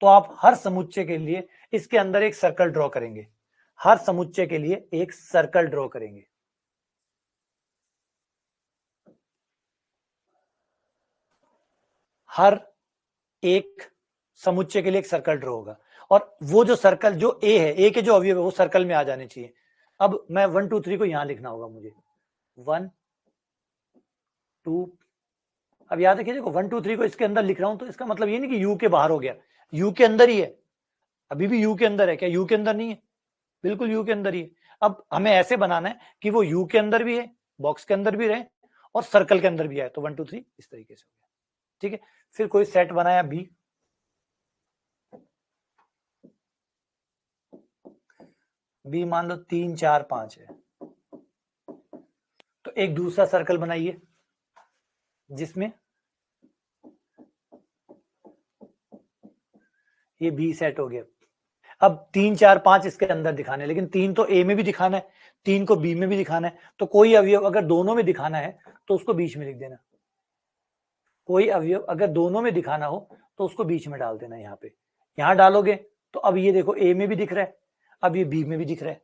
तो आप हर समुच्चय के लिए इसके अंदर एक सर्कल ड्रॉ करेंगे, हर समुच्चय के लिए एक सर्कल ड्रॉ करेंगे। हर एक समुच्चय के लिए एक सर्कल ड्रॉ होगा, और वो जो सर्कल जो ए है, ए के जो अवयव है वो सर्कल में आ जाने चाहिए। अब मैं 1 2 3 को यहां लिखना होगा मुझे, 1 2, अब याद रखिए, देखो 1 2 3 को इसके अंदर लिख रहा हूं तो इसका मतलब ये नहीं कि यू के बाहर हो गया, यू के अंदर ही है, अभी भी यू के अंदर है। क्या यू के अंदर नहीं है? बिल्कुल यू के अंदर ही है। अब हमें ऐसे बनाना है कि वो यू के अंदर भी है, बॉक्स के अंदर भी रहे, और सर्कल के अंदर भी आए, तो 1 2 3 इस तरीके से हो गया, ठीक है। फिर कोई सेट बनाया बी, बी मान लो 3 4 5 है, तो एक दूसरा सर्कल बनाइए जिसमें ये बी सेट हो गया। अब 3 4 5 इसके अंदर दिखाने, लेकिन 3 तो ए में भी दिखाना है, 3 को बी में भी दिखाना है, तो कोई अवयव अगर दोनों में दिखाना है तो उसको बीच में लिख देना। कोई अवयव अगर दोनों में दिखाना हो तो उसको बीच में डाल देना। यहाँ पे यहाँ डालोगे तो अब ये देखो ए में भी दिख रहा है, अब ये बी में भी दिख रहा है,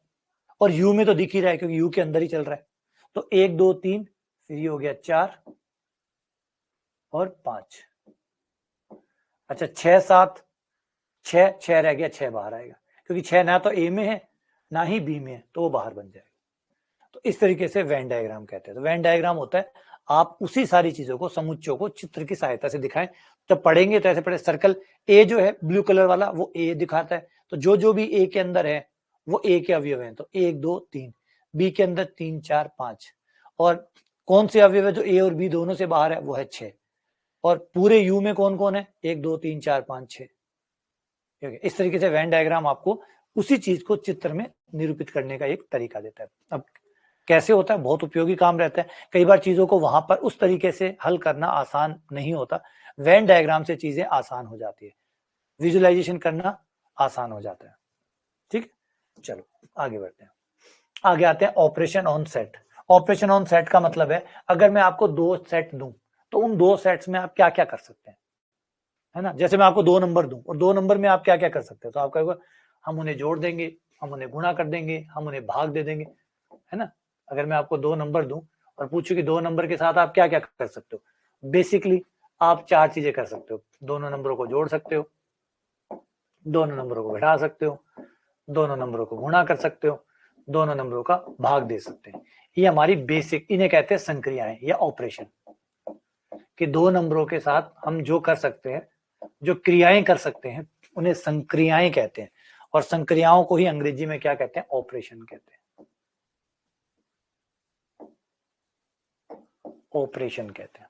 और यू में तो दिख ही रहा है क्योंकि यू के अंदर ही चल रहा है। तो 1 2 3, फिर ये हो गया 4 और 5। अच्छा 6 7, 6 रह गया, 6 बाहर आएगा क्योंकि 6 ना तो ए में है ना ही बी में है, तो वो बाहर बन जाएगा। तो इस तरीके से वेन डायग्राम कहते हैं। तो वेन डायग्राम होता है आप उसी सारी चीजों को, समुच्चयों को चित्र की सहायता से दिखाएं। जब पढ़ेंगे तो ऐसे पढ़े, सर्कल ए जो है ब्लू कलर वाला वो ए दिखाता है, तो जो भी ए के अंदर है वो ए के अवयव हैं। तो 1 2 3, बी के अंदर 3 4 5, और कौन से अवयव है जो ए और बी दोनों से बाहर है, वो है 6। और पूरे यू में कौन कौन है, 1 2 3 4 5 6। इस तरीके से वेन डायग्राम आपको उसी चीज को चित्र में निरूपित करने का एक तरीका देता है। अब कैसे होता है, बहुत उपयोगी काम रहता है। कई बार चीजों को वहां पर उस तरीके से हल करना आसान नहीं होता, वेन डायग्राम से चीजें आसान हो जाती है, विजुअलाइजेशन करना आसान हो जाता है। ठीक, चलो आगे बढ़ते हैं। आगे आते हैं operation on set. Operation on set का मतलब है अगर मैं आपको 2 सेट दूं तो उन 2 सेट्स में आप क्या क्या कर सकते हैं, है ना। जैसे मैं आपको 2 नंबर दूं और 2 नंबर में आप क्या क्या कर सकते हैं, तो आप कहोगे हम उन्हें जोड़ देंगे, हम उन्हें गुणा कर देंगे, हम उन्हें भाग दे देंगे, है ना। अगर मैं आपको 2 नंबर दूं और पूछूं कि 2 नंबर के साथ आप क्या क्या कर सकते हो, बेसिकली आप 4 चीजें कर सकते हो। दोनों नंबरों को जोड़ सकते हो, दोनों नंबरों को घटा सकते हो, दोनों नंबरों को गुणा कर सकते हो, दोनों नंबरों का भाग दे सकते हैं। ये हमारी बेसिक, इन्हें कहते हैं संक्रियाएं या ऑपरेशन, कि 2 नंबरों के साथ हम जो कर सकते हैं, जो क्रियाएं कर सकते हैं, उन्हें संक्रियाएं कहते हैं। और संक्रियाओं को ही अंग्रेजी में क्या कहते हैं, ऑपरेशन कहते हैं, ऑपरेशन कहते हैं।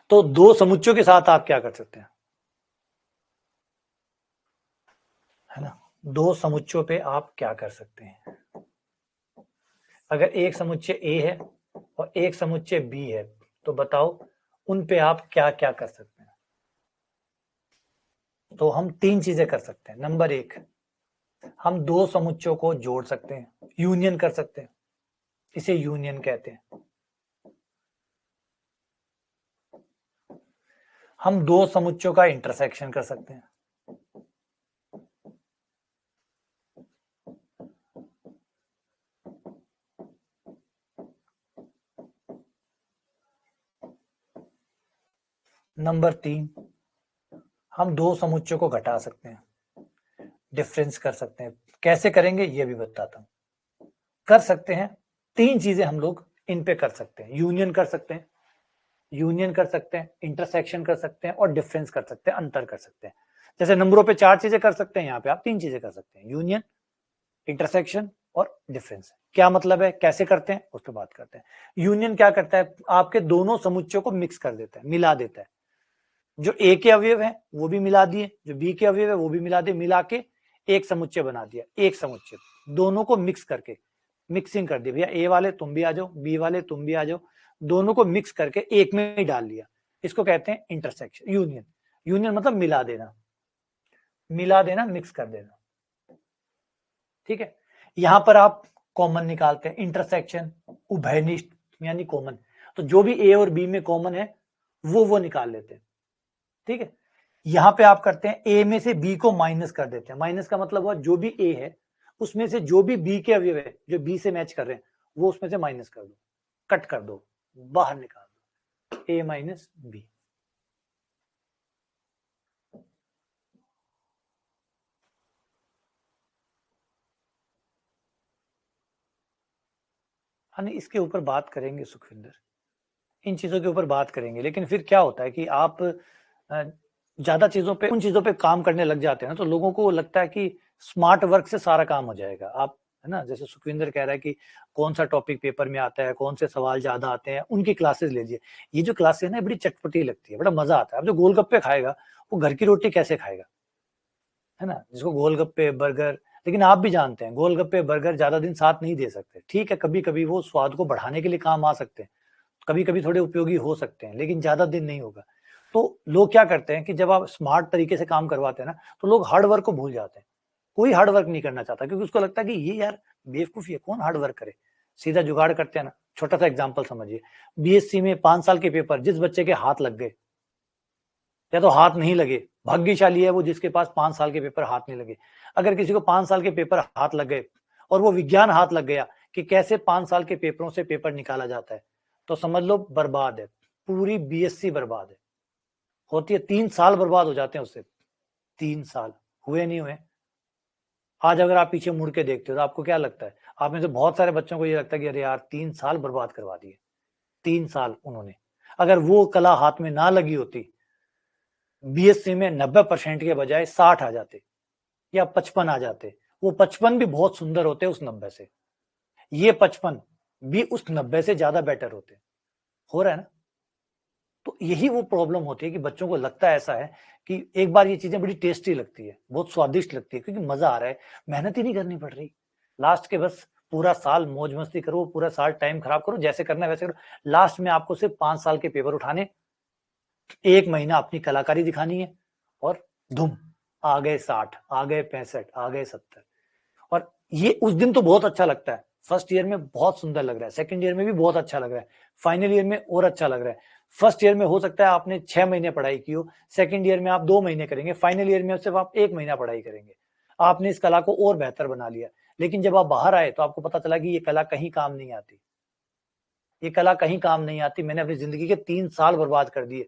तो 2 समुच्चयों के साथ आप क्या कर सकते हैं, है ना। 2 समुच्चयों पे आप क्या कर सकते हैं, अगर एक समुच्चय ए है और एक समुच्चय बी है, तो बताओ उन पे आप क्या क्या कर सकते हैं। तो हम 3 चीजें कर सकते हैं। नंबर 1, हम 2 समुच्चयों को जोड़ सकते हैं, यूनियन कर सकते हैं, इसे यूनियन कहते हैं। हम 2 समुच्चयों का इंटरसेक्शन कर सकते हैं, नंबर 3, हम 2 समुच्चयों को घटा सकते हैं, डिफरेंस कर सकते हैं। कैसे करेंगे ये भी बताता हूं। कर सकते हैं 3 चीजें हम लोग इन पे कर सकते हैं, यूनियन कर सकते हैं, यूनियन कर सकते हैं, इंटरसेक्शन कर सकते हैं और डिफरेंस कर सकते हैं, अंतर कर सकते हैं। जैसे नंबरों पे 4 चीजें कर सकते हैं, यहाँ पे आप 3 चीजें कर सकते हैं, यूनियन, इंटरसेक्शन और डिफरेंस। क्या मतलब है, कैसे करते हैं, उस पर बात करते हैं। यूनियन क्या करता है, आपके दोनों समुच्चयों को मिक्स कर देता है, मिला देता है। जो ए के अवयव है वो भी मिला दिए, जो बी के अवयव है वो भी मिला दिए, मिला के एक समुच्चय बना दिया। एक समुच्चय, दोनों को मिक्स करके, मिक्सिंग कर दी, भैया ए वाले तुम भी आ जाओ, बी वाले तुम भी आ जाओ, दोनों को मिक्स करके एक में ही डाल लिया। इसको कहते हैं इंटरसेक्शन, यूनियन। यूनियन मतलब मिला देना, मिला देना, मिक्स कर देना। ठीक है, यहां पर आप कॉमन निकालते हैं, इंटरसेक्शन उभयनिष्ठ यानी कॉमन, तो जो भी ए और बी में कॉमन है वो निकाल लेते हैं। ठीक है, यहां पे आप करते हैं ए में से बी को माइनस कर देते हैं। माइनस का मतलब हुआ जो भी ए है उसमें से जो भी बी के अवयव है, जो बी से मैच कर रहे हैं, वो उसमें से माइनस कर दो, कट कर दो, बाहर निकाल दो, ए माइनस बी। इसके ऊपर बात करेंगे सुखविंदर, इन चीजों के ऊपर बात करेंगे। लेकिन फिर क्या होता है कि आप ज्यादा चीजों पे, उन चीजों पे काम करने लग जाते हैं ना, तो लोगों को लगता है कि स्मार्ट वर्क से सारा काम हो जाएगा। आप, है ना, जैसे सुखविंदर कह रहा है कि कौन सा टॉपिक पेपर में आता है, कौन से सवाल ज्यादा आते हैं, उनकी क्लासेस लीजिए। ये जो क्लासेस है ना, बड़ी चटपटी लगती है, बड़ा मजा आता है। अब जो गोलगप्पे खाएगा वो घर की रोटी कैसे खाएगा, है ना। जिसको गोलगप्पे बर्गर, लेकिन आप भी जानते हैं गोलगप्पे बर्गर ज्यादा दिन साथ नहीं दे सकते। ठीक है, कभी कभी वो स्वाद को बढ़ाने के लिए काम आ सकते हैं, कभी कभी थोड़े उपयोगी हो सकते हैं, लेकिन ज्यादा दिन नहीं होगा। तो लोग क्या करते हैं कि जब आप स्मार्ट तरीके से काम करवाते हैं ना, तो लोग हार्ड वर्क को भूल जाते हैं। कोई हार्ड वर्क नहीं करना चाहता, क्योंकि उसको लगता है कि ये यार बेवकूफी है, कौन हार्ड वर्क करे, सीधा जुगाड़ करते हैं ना। छोटा सा एग्जांपल समझिए, बीएससी में 5 साल के पेपर, जिस बच्चे के हाथ लग गए या तो हाथ नहीं लगे, भाग्यशाली है वो जिसके पास 5 साल के पेपर हाथ नहीं लगे। अगर किसी को 5 साल के पेपर हाथ लग गए और वो विज्ञान हाथ लग गया कि कैसे 5 साल के पेपरों से पेपर निकाला जाता है, तो समझ लो बर्बाद है, पूरी बीएससी बर्बाद है। होती है 3 साल बर्बाद हो जाते हैं उससे, 3 साल हुए नहीं हुए। आज अगर आप पीछे मुड़ के देखते हो तो आपको क्या लगता है? आप में से बहुत सारे बच्चों को ये लगता है कि अरे यार 3 साल बर्बाद करवा दिए, 3 साल उन्होंने। अगर वो कला हाथ में ना लगी होती, बीएससी में 90% के बजाय 60 आ जाते या 55 आ जाते। वो 55 भी बहुत सुंदर होते उस 90 से, ये 55 भी उस 90 से ज्यादा बेटर होते। हो रहा है ना? तो यही वो प्रॉब्लम होती है कि बच्चों को लगता है ऐसा है कि एक बार ये चीजें बड़ी टेस्टी लगती है, बहुत स्वादिष्ट लगती है, क्योंकि मजा आ रहा है, मेहनत ही नहीं करनी पड़ रही। लास्ट के बस पूरा साल मौज मस्ती करो, पूरा साल टाइम खराब करो, जैसे करना है वैसे करो। लास्ट में आपको सिर्फ 5 साल के पेपर उठाने, 1 महीना अपनी कलाकारी दिखानी है, और धुम, आ गए 60, आ गए 65, आ गए 70। और ये उस दिन तो बहुत अच्छा लगता है, फर्स्ट ईयर में बहुत सुंदर लग रहा है, सेकंड ईयर में भी बहुत अच्छा लग रहा है, फाइनल ईयर में और अच्छा लग रहा है। फर्स्ट ईयर में हो सकता है आपने 6 महीने पढ़ाई की हो, सेकंड ईयर में आप 2 महीने करेंगे, फाइनल ईयर में सिर्फ आप 1 महीना पढ़ाई करेंगे। आपने इस कला को और बेहतर बना लिया। लेकिन जब आप बाहर आए तो आपको पता चला कि ये कला कहीं काम नहीं आती, ये कला कहीं काम नहीं आती। मैंने अपनी जिंदगी के 3 साल बर्बाद कर दिए,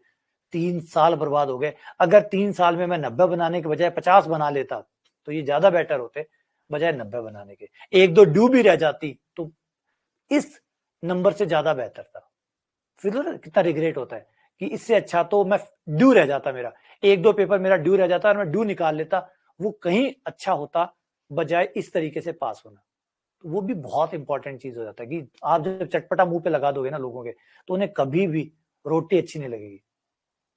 3 साल बर्बाद हो गए। अगर 3 साल में मैं 90 बनाने के बजाय 50 बना लेता तो ये ज्यादा बेटर होते, बजाय 90 बनाने के। 1-2 ड्यू भी रह जाती तो इस नंबर से ज्यादा बेहतर था। फिर तो कितना रिग्रेट होता है कि इससे अच्छा तो मैं ड्यू रह जाता, मेरा 1-2 पेपर मेरा ड्यू रह जाता और मैं ड्यू निकाल लेता, वो कहीं अच्छा होता बजाय इस तरीके से पास होना। तो वो भी बहुत इंपॉर्टेंट चीज हो जाता है कि आप जब चटपटा मुंह पे लगा दोगे ना लोगों के, तो उन्हें कभी भी रोटी अच्छी नहीं लगेगी,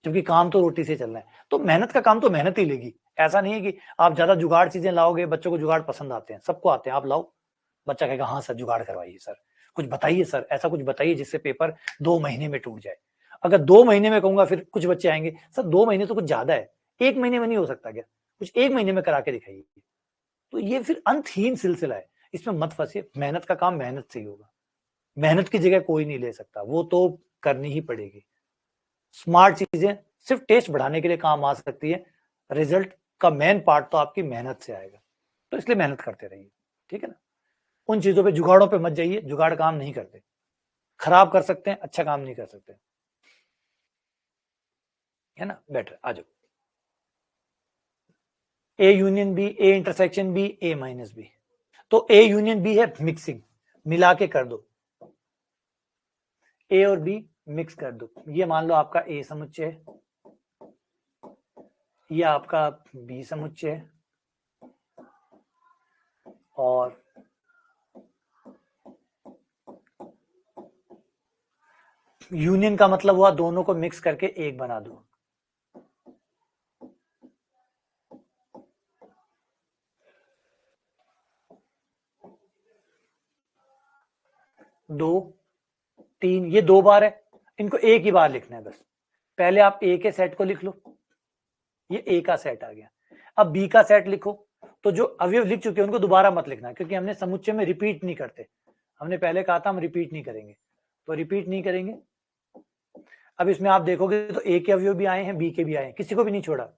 क्योंकि काम तो रोटी से चलना है। तो मेहनत का काम तो मेहनत ही लेगी। ऐसा नहीं है कि आप ज्यादा जुगाड़ चीजें लाओगे, बच्चों को जुगाड़ पसंद आते हैं, सबको आते हैं, आप लाओ, बच्चा कहेगा हाँ सर जुगाड़ करवाइए सर, कुछ बताइए सर, ऐसा कुछ बताइए जिससे पेपर 2 महीने में टूट जाए। अगर 2 महीने में कहूंगा, फिर कुछ बच्चे आएंगे, सर 2 महीने तो कुछ ज्यादा है, 1 महीने में नहीं हो सकता क्या, कुछ 1 महीने में करा के दिखाइए। तो ये फिर अंतहीन सिलसिला है, इसमें मत फंसिए। मेहनत का काम मेहनत से ही होगा, मेहनत की जगह कोई नहीं ले सकता, वो तो करनी ही पड़ेगी। स्मार्ट चीजें सिर्फ टेस्ट बढ़ाने के लिए काम आ सकती है, रिजल्ट का मेन पार्ट तो आपकी मेहनत से आएगा। तो इसलिए मेहनत करते रहिए, ठीक है ना। उन चीजों पे, जुगाड़ों पे मत जाइए, जुगाड़ काम नहीं करते, खराब कर सकते हैं, अच्छा काम नहीं कर सकते, है ना। बेटर आ जाओ, A union B, A intersection B, A minus B. तो ए यूनियन बी है मिक्सिंग, मिला के कर दो, ए और बी मिक्स कर दो। ये मान लो आपका ए समुच्चय है, ये आपका बी समुच्चय है, और यूनियन का मतलब हुआ दोनों को मिक्स करके एक बना दो। दो, तीन, ये 2 बार है, इनको एक ही बार लिखना है बस। पहले आप ए के सेट को लिख लो, ये ए का सेट आ गया। अब बी का सेट लिखो, तो जो अवयव लिख चुके हैं उनको दोबारा मत लिखना, क्योंकि हमने समुच्चय में रिपीट नहीं करते, हमने पहले कहा था हम रिपीट नहीं करेंगे, तो रिपीट नहीं करेंगे। अब इसमें आप देखोगे तो ए के अवयव भी आए हैं, बी के भी आए हैं, किसी को भी नहीं छोड़ा,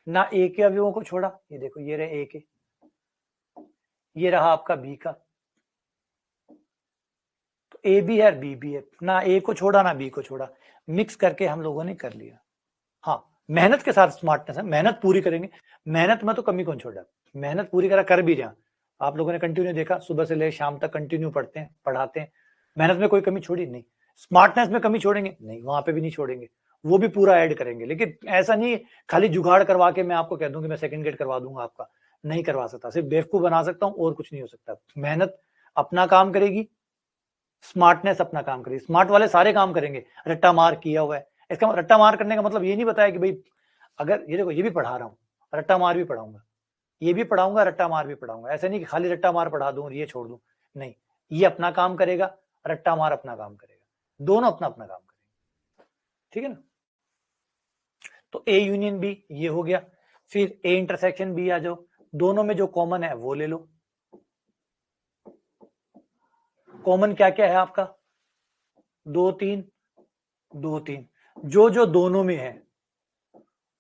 ना ए के अवयवों को छोड़ा। ये देखो, ये रहे ए के, ये रहा आपका बी का, तो ए भी है बी भी है, ना ए को छोड़ा ना बी को छोड़ा, मिक्स करके हम लोगों ने कर लिया। हाँ, मेहनत के साथ स्मार्टनेस है, मेहनत पूरी करेंगे, मेहनत में तो कमी कौन छोड़ा, मेहनत पूरी करा कर भी रहा। आप लोगों ने कंटिन्यू देखा, सुबह से लेकर शाम तक कंटिन्यू पढ़ते हैं, पढ़ाते हैं, मेहनत में कोई कमी छोड़ी नहीं। स्मार्टनेस में कमी छोड़ेंगे नहीं, वहां पे भी नहीं छोड़ेंगे, वो भी पूरा ऐड करेंगे। लेकिन ऐसा नहीं खाली जुगाड़ करवा के मैं आपको कह दूं कि मैं सेकंड ग्रेड करवा दूंगा आपका, नहीं करवा सकता, सिर्फ बेवकूफ बना सकता हूं और कुछ नहीं हो सकता। मेहनत अपना काम करेगी, स्मार्टनेस अपना काम करेगी। स्मार्ट वाले सारे काम करेंगे, रट्टा मार किया हुआ है। इसका रट्टा मार करने का मतलब ये नहीं बताया कि भाई, अगर ये देखो, ये भी पढ़ा रहा हूँ, रट्टा मार भी पढ़ाऊंगा, ये भी पढ़ाऊंगा, रट्टा मार भी पढ़ाऊंगा। ऐसा नहीं कि खाली रट्टा मार पढ़ा दूं और ये छोड़ दूं, नहीं, ये अपना काम करेगा, रट्टा मार अपना काम करेगा, दोनों अपना अपना काम करेंगे, ठीक है ना। तो ए यूनियन बी ये हो गया। फिर ए इंटरसेक्शन बी आ जाओ, दोनों में जो कॉमन है वो ले लो। कॉमन क्या क्या है आपका? 2 3 2 3, जो जो दोनों में है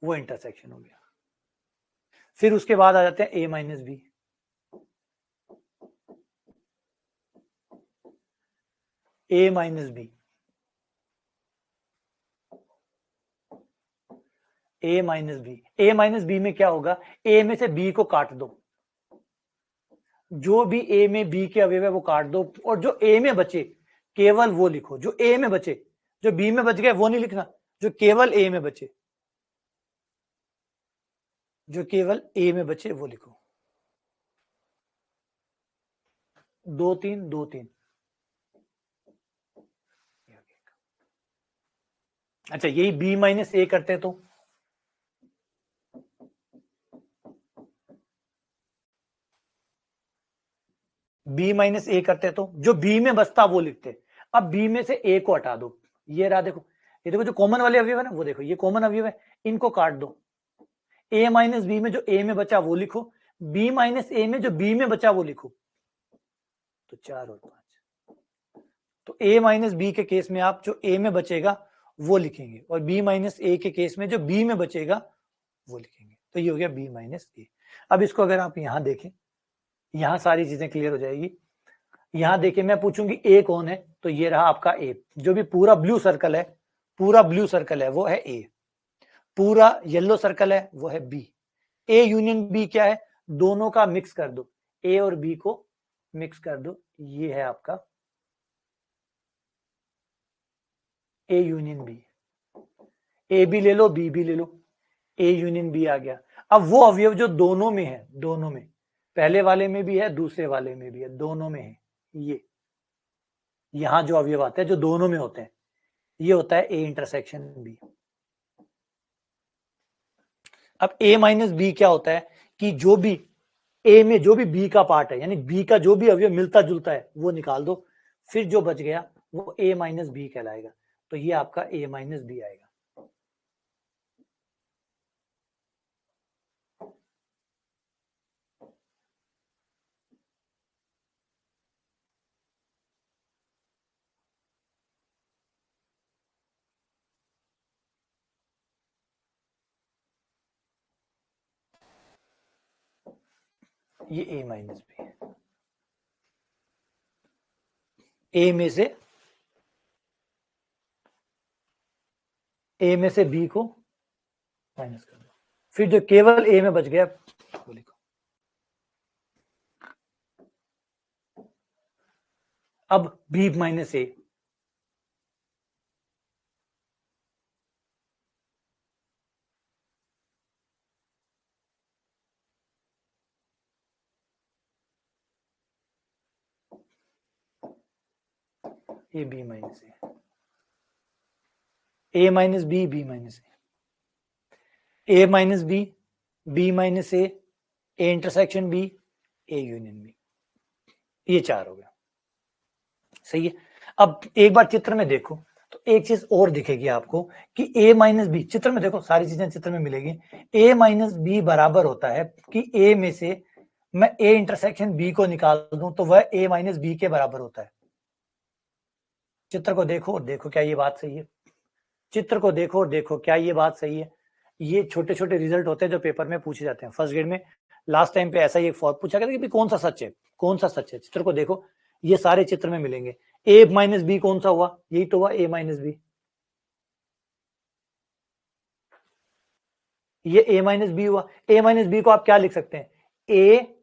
वो इंटरसेक्शन हो गया। फिर उसके बाद आ जाते हैं ए minus B. A minus B, A minus B, A minus B में क्या होगा? ए में से बी को काट दो, जो भी ए में बी के अवयव है वो काट दो, और जो ए में बचे केवल वो लिखो। जो ए में बचे, जो बी में बच गए वो नहीं लिखना, जो केवल ए में बचे, जो केवल ए में बचे वो लिखो। 2 3 2 3। अच्छा, यही बी माइनस ए करते तो बी माइनस ए करते तो जो बी में बचता वो लिखते। अब बी में से ए को हटा दो, ये रहा देखो, ये देखो जो कॉमन वाले अवयव है ना वो देखो, ये कॉमन अवयव है, इनको काट दो। ए माइनस बी में जो ए में बचा वो लिखो, बी माइनस ए में जो बी में बचा वो लिखो। तो 4 और 5। तो ए माइनस बी के केस में आप जो ए में बचेगा वो लिखेंगे, और बी माइनस ए के केस में जो बी में बचेगा वो लिखेंगे। तो ये हो गया बी माइनस ए। अब इसको अगर आप यहां देखें, यहां सारी चीजें क्लियर हो जाएगी। यहां देखिए, मैं पूछूंगी ए कौन है, तो ये रहा आपका ए। जो भी पूरा ब्लू सर्कल है, पूरा ब्लू सर्कल है वो है ए, पूरा येलो सर्कल है वो है बी। ए यूनियन बी क्या है? दोनों का मिक्स कर दो, ए और बी को मिक्स कर दो, ये है आपका ए यूनियन बी। ए भी ले लो, बी भी ले लो, ए यूनियन बी आ गया। अब वो अवयव जो दोनों में है, दोनों में, पहले वाले में भी है, दूसरे वाले में भी है, दोनों में है, ये यहां जो अवयव आते हैं जो दोनों में होते हैं, ये होता है ए इंटरसेक्शन बी। अब ए माइनस बी क्या होता है कि जो भी ए में जो भी बी का पार्ट है, यानी बी का जो भी अवयव मिलता जुलता है वो निकाल दो, फिर जो बच गया वो ए माइनस बी कहलाएगा। तो ये आपका ए माइनस बी आएगा। ये ए माइनस बी है, ए में से बी को माइनस कर दो, फिर जो केवल ए में बच गया वो लिखो। अब B minus A, A B minus A minus B, B minus A minus B minus A intersection B, A union B, ये 4 हो गया। सही है। अब एक बार चित्र में देखो तो एक चीज और दिखेगी आपको कि ए माइनस बी, चित्र में देखो सारी चीजें चित्र में मिलेगी। ए माइनस बी बराबर होता है कि ए में से मैं ए इंटरसेक्शन बी को निकाल दूं तो वह ए माइनस बी के बराबर होता है। चित्र को देखो और देखो क्या ये बात सही है? चित्र को देखो और देखो क्या ये बात सही है? ये छोटे छोटे रिजल्ट होते हैं जो पेपर में पूछे जाते हैं। फर्स्ट ग्रेड में लास्ट टाइम पे ऐसा ही एक फॉर्म पूछा गया था कि कौन सा सच है, कौन सा सच है। चित्र को देखो, ये सारे चित्र में मिलेंगे। ए माइनस बी कौन सा हुआ? यही तो हुआ ए माइनस बी। ये ए माइनस बी हुआ। ए माइनस बी को आप क्या लिख सकते हैं? ए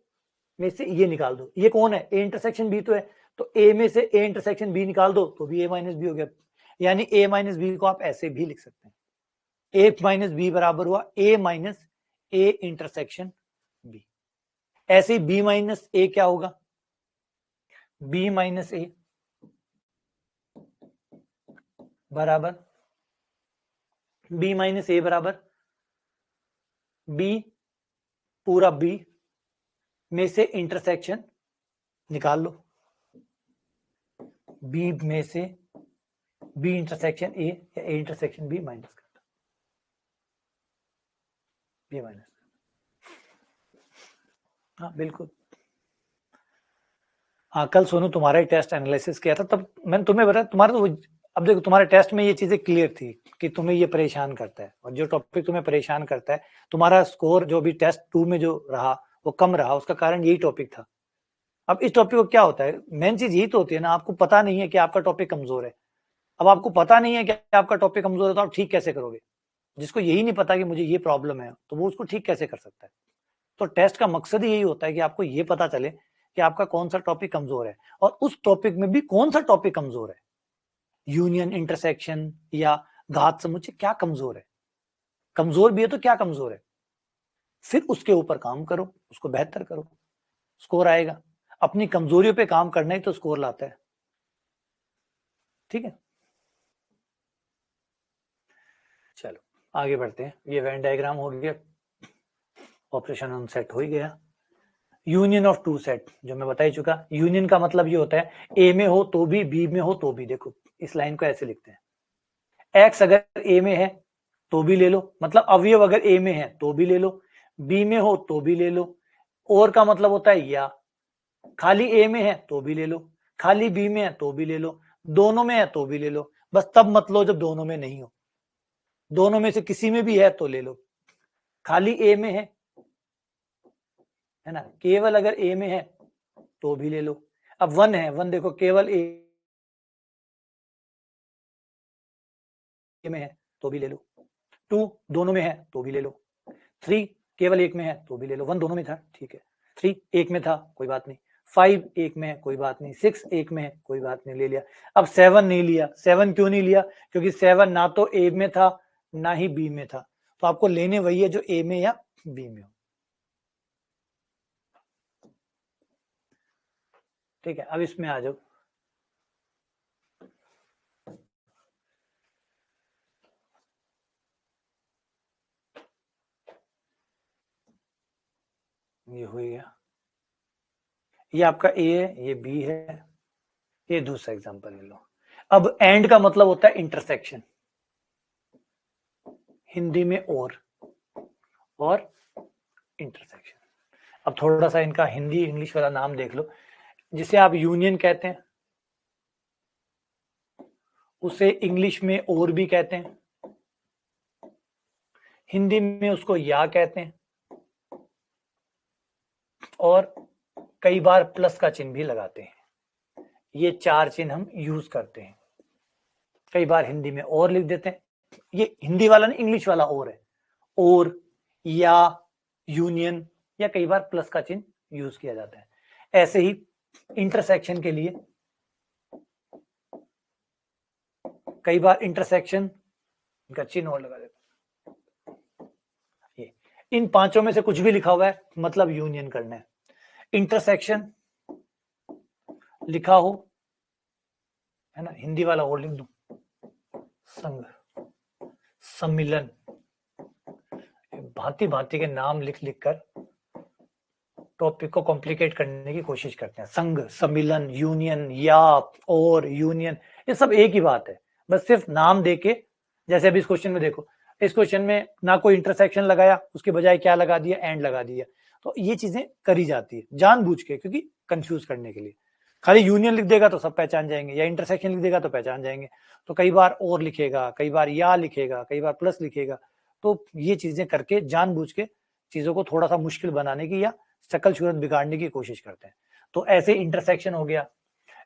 में से ये निकाल दो, ये कौन है? ए इंटरसेक्शन बी तो है, तो ए में से ए इंटरसेक्शन बी निकाल दो तो भी ए माइनस बी हो गया। यानी ए माइनस बी को आप ऐसे भी लिख सकते हैं, ए माइनस बी बराबर हुआ ए माइनस ए इंटरसेक्शन बी। ऐसे ही बी माइनस ए क्या होगा? बी माइनस ए बराबर, बी माइनस ए बराबर बी, पूरा बी में से इंटरसेक्शन निकाल लो, बी में से बी इंटरसेक्शन ए या ए इंटरसेक्शन बी माइनस कर दो। ये माइनस, हाँ बिल्कुल। हाँ कल सोनू तुम्हारा ही टेस्ट एनालिसिस किया था, तब मैंने तुम्हें बताया तुम्हारा तो अब देखो तुम्हारे टेस्ट में ये चीजें क्लियर थी कि तुम्हें ये परेशान करता है, और जो टॉपिक तुम्हें परेशान करता है, तुम्हारा स्कोर जो भी टेस्ट 2 में जो रहा वो कम रहा, उसका कारण यही टॉपिक था। अब इस टॉपिक को क्या होता है, मेन चीज यही तो होती है ना, आपको पता नहीं है कि आपका टॉपिक कमजोर है। अब आपको पता नहीं है कि आपका टॉपिक कमजोर है तो आप ठीक कैसे करोगे? जिसको यही नहीं पता कि मुझे ये प्रॉब्लम है, तो वो उसको ठीक कैसे कर सकता है? तो टेस्ट का मकसद ही यही होता है कि आपको ये पता चले कि आपका कौन सा टॉपिक कमजोर है, और उस टॉपिक में भी कौन सा टॉपिक कमजोर है, यूनियन, इंटरसेक्शन या घात समुच्चय, क्या कमजोर है? कमजोर भी है तो क्या कमजोर है, फिर उसके ऊपर काम करो, उसको बेहतर करो, स्कोर आएगा। अपनी कमजोरियों पे काम करना ही तो स्कोर लाता है। ठीक है, चलो आगे बढ़ते हैं। ये वेन डायग्राम हो गया, ऑपरेशन ऑन सेट हो ही गया। यूनियन ऑफ टू सेट जो मैं बता ही चुका। यूनियन का मतलब ये होता है ए में हो तो भी, बी में हो तो भी। देखो इस लाइन को ऐसे लिखते हैं, एक्स अगर ए में है तो भी ले लो, मतलब अवयव अगर ए में है तो भी ले लो, बी में हो तो भी ले लो, और का मतलब होता है या, खाली ए में है तो भी ले लो, खाली बी में है तो भी ले लो, दोनों में है तो भी ले लो। बस तब मत लो जब दोनों में नहीं हो, दोनों में से किसी में भी है तो ले लो। खाली ए में है ना, केवल अगर ए में है तो भी ले लो। अब वन है, वन देखो केवल ए में है तो भी ले लो, टू दोनों में है तो भी ले लो, थ्री केवल एक में है तो भी ले लो, वन दोनों में था ठीक है, थ्री एक में था कोई बात नहीं, फाइव एक में है कोई बात नहीं, सिक्स एक में है कोई बात नहीं, ले लिया। अब सेवन नहीं लिया, सेवन क्यों नहीं लिया? क्योंकि सेवन ना तो ए में था ना ही बी में था, तो आपको लेने वही है जो ए में या बी में हो। ठीक है, अब इसमें आ जाओ। ये हो गया, ये आपका ए है, ये बी है, ये दूसरा एग्जांपल ले लो। अब एंड का मतलब होता है इंटरसेक्शन, हिंदी में और इंटरसेक्शन। अब थोड़ा सा इनका हिंदी इंग्लिश वाला नाम देख लो। जिसे आप यूनियन कहते हैं उसे इंग्लिश में और भी कहते हैं, हिंदी में उसको या कहते हैं, और कई बार प्लस का चिन्ह भी लगाते हैं। ये चार चिन्ह हम यूज करते हैं। कई बार हिंदी में और लिख देते हैं, ये हिंदी वाला नहीं इंग्लिश वाला और है, और या यूनियन, या कई बार प्लस का चिन्ह यूज किया जाता है। ऐसे ही इंटरसेक्शन के लिए कई बार इंटरसेक्शन का चिन्ह और लगा देते हैं। ये इन पांचों में से कुछ भी लिखा हुआ है मतलब यूनियन करना है। इंटरसेक्शन लिखा हो, है ना, हिंदी वाला और लिख दूं, संघ, सम्मिलन, भांति भांति के नाम लिख लिख कर टॉपिक को कॉम्प्लिकेट करने की कोशिश करते हैं। संघ, सम्मिलन, यूनियन, या, और, यूनियन, ये सब एक ही बात है, बस सिर्फ नाम देके। जैसे अभी इस क्वेश्चन में देखो, इस क्वेश्चन में ना कोई इंटरसेक्शन लगाया, उसके बजाय क्या लगा दिया, एंड लगा दिया। तो ये चीजें करी जाती है जानबूझ के, क्योंकि कंफ्यूज करने के लिए। खाली यूनियन लिख देगा तो सब पहचान जाएंगे, या इंटरसेक्शन लिख देगा तो पहचान जाएंगे। तो कई बार और लिखेगा, कई बार या लिखेगा, कई बार प्लस लिखेगा। तो ये चीजें करके जानबूझ के चीजों को थोड़ा सा मुश्किल बनाने की या शकल सूरत बिगाड़ने की कोशिश करते हैं। तो ऐसे इंटरसेक्शन हो गया,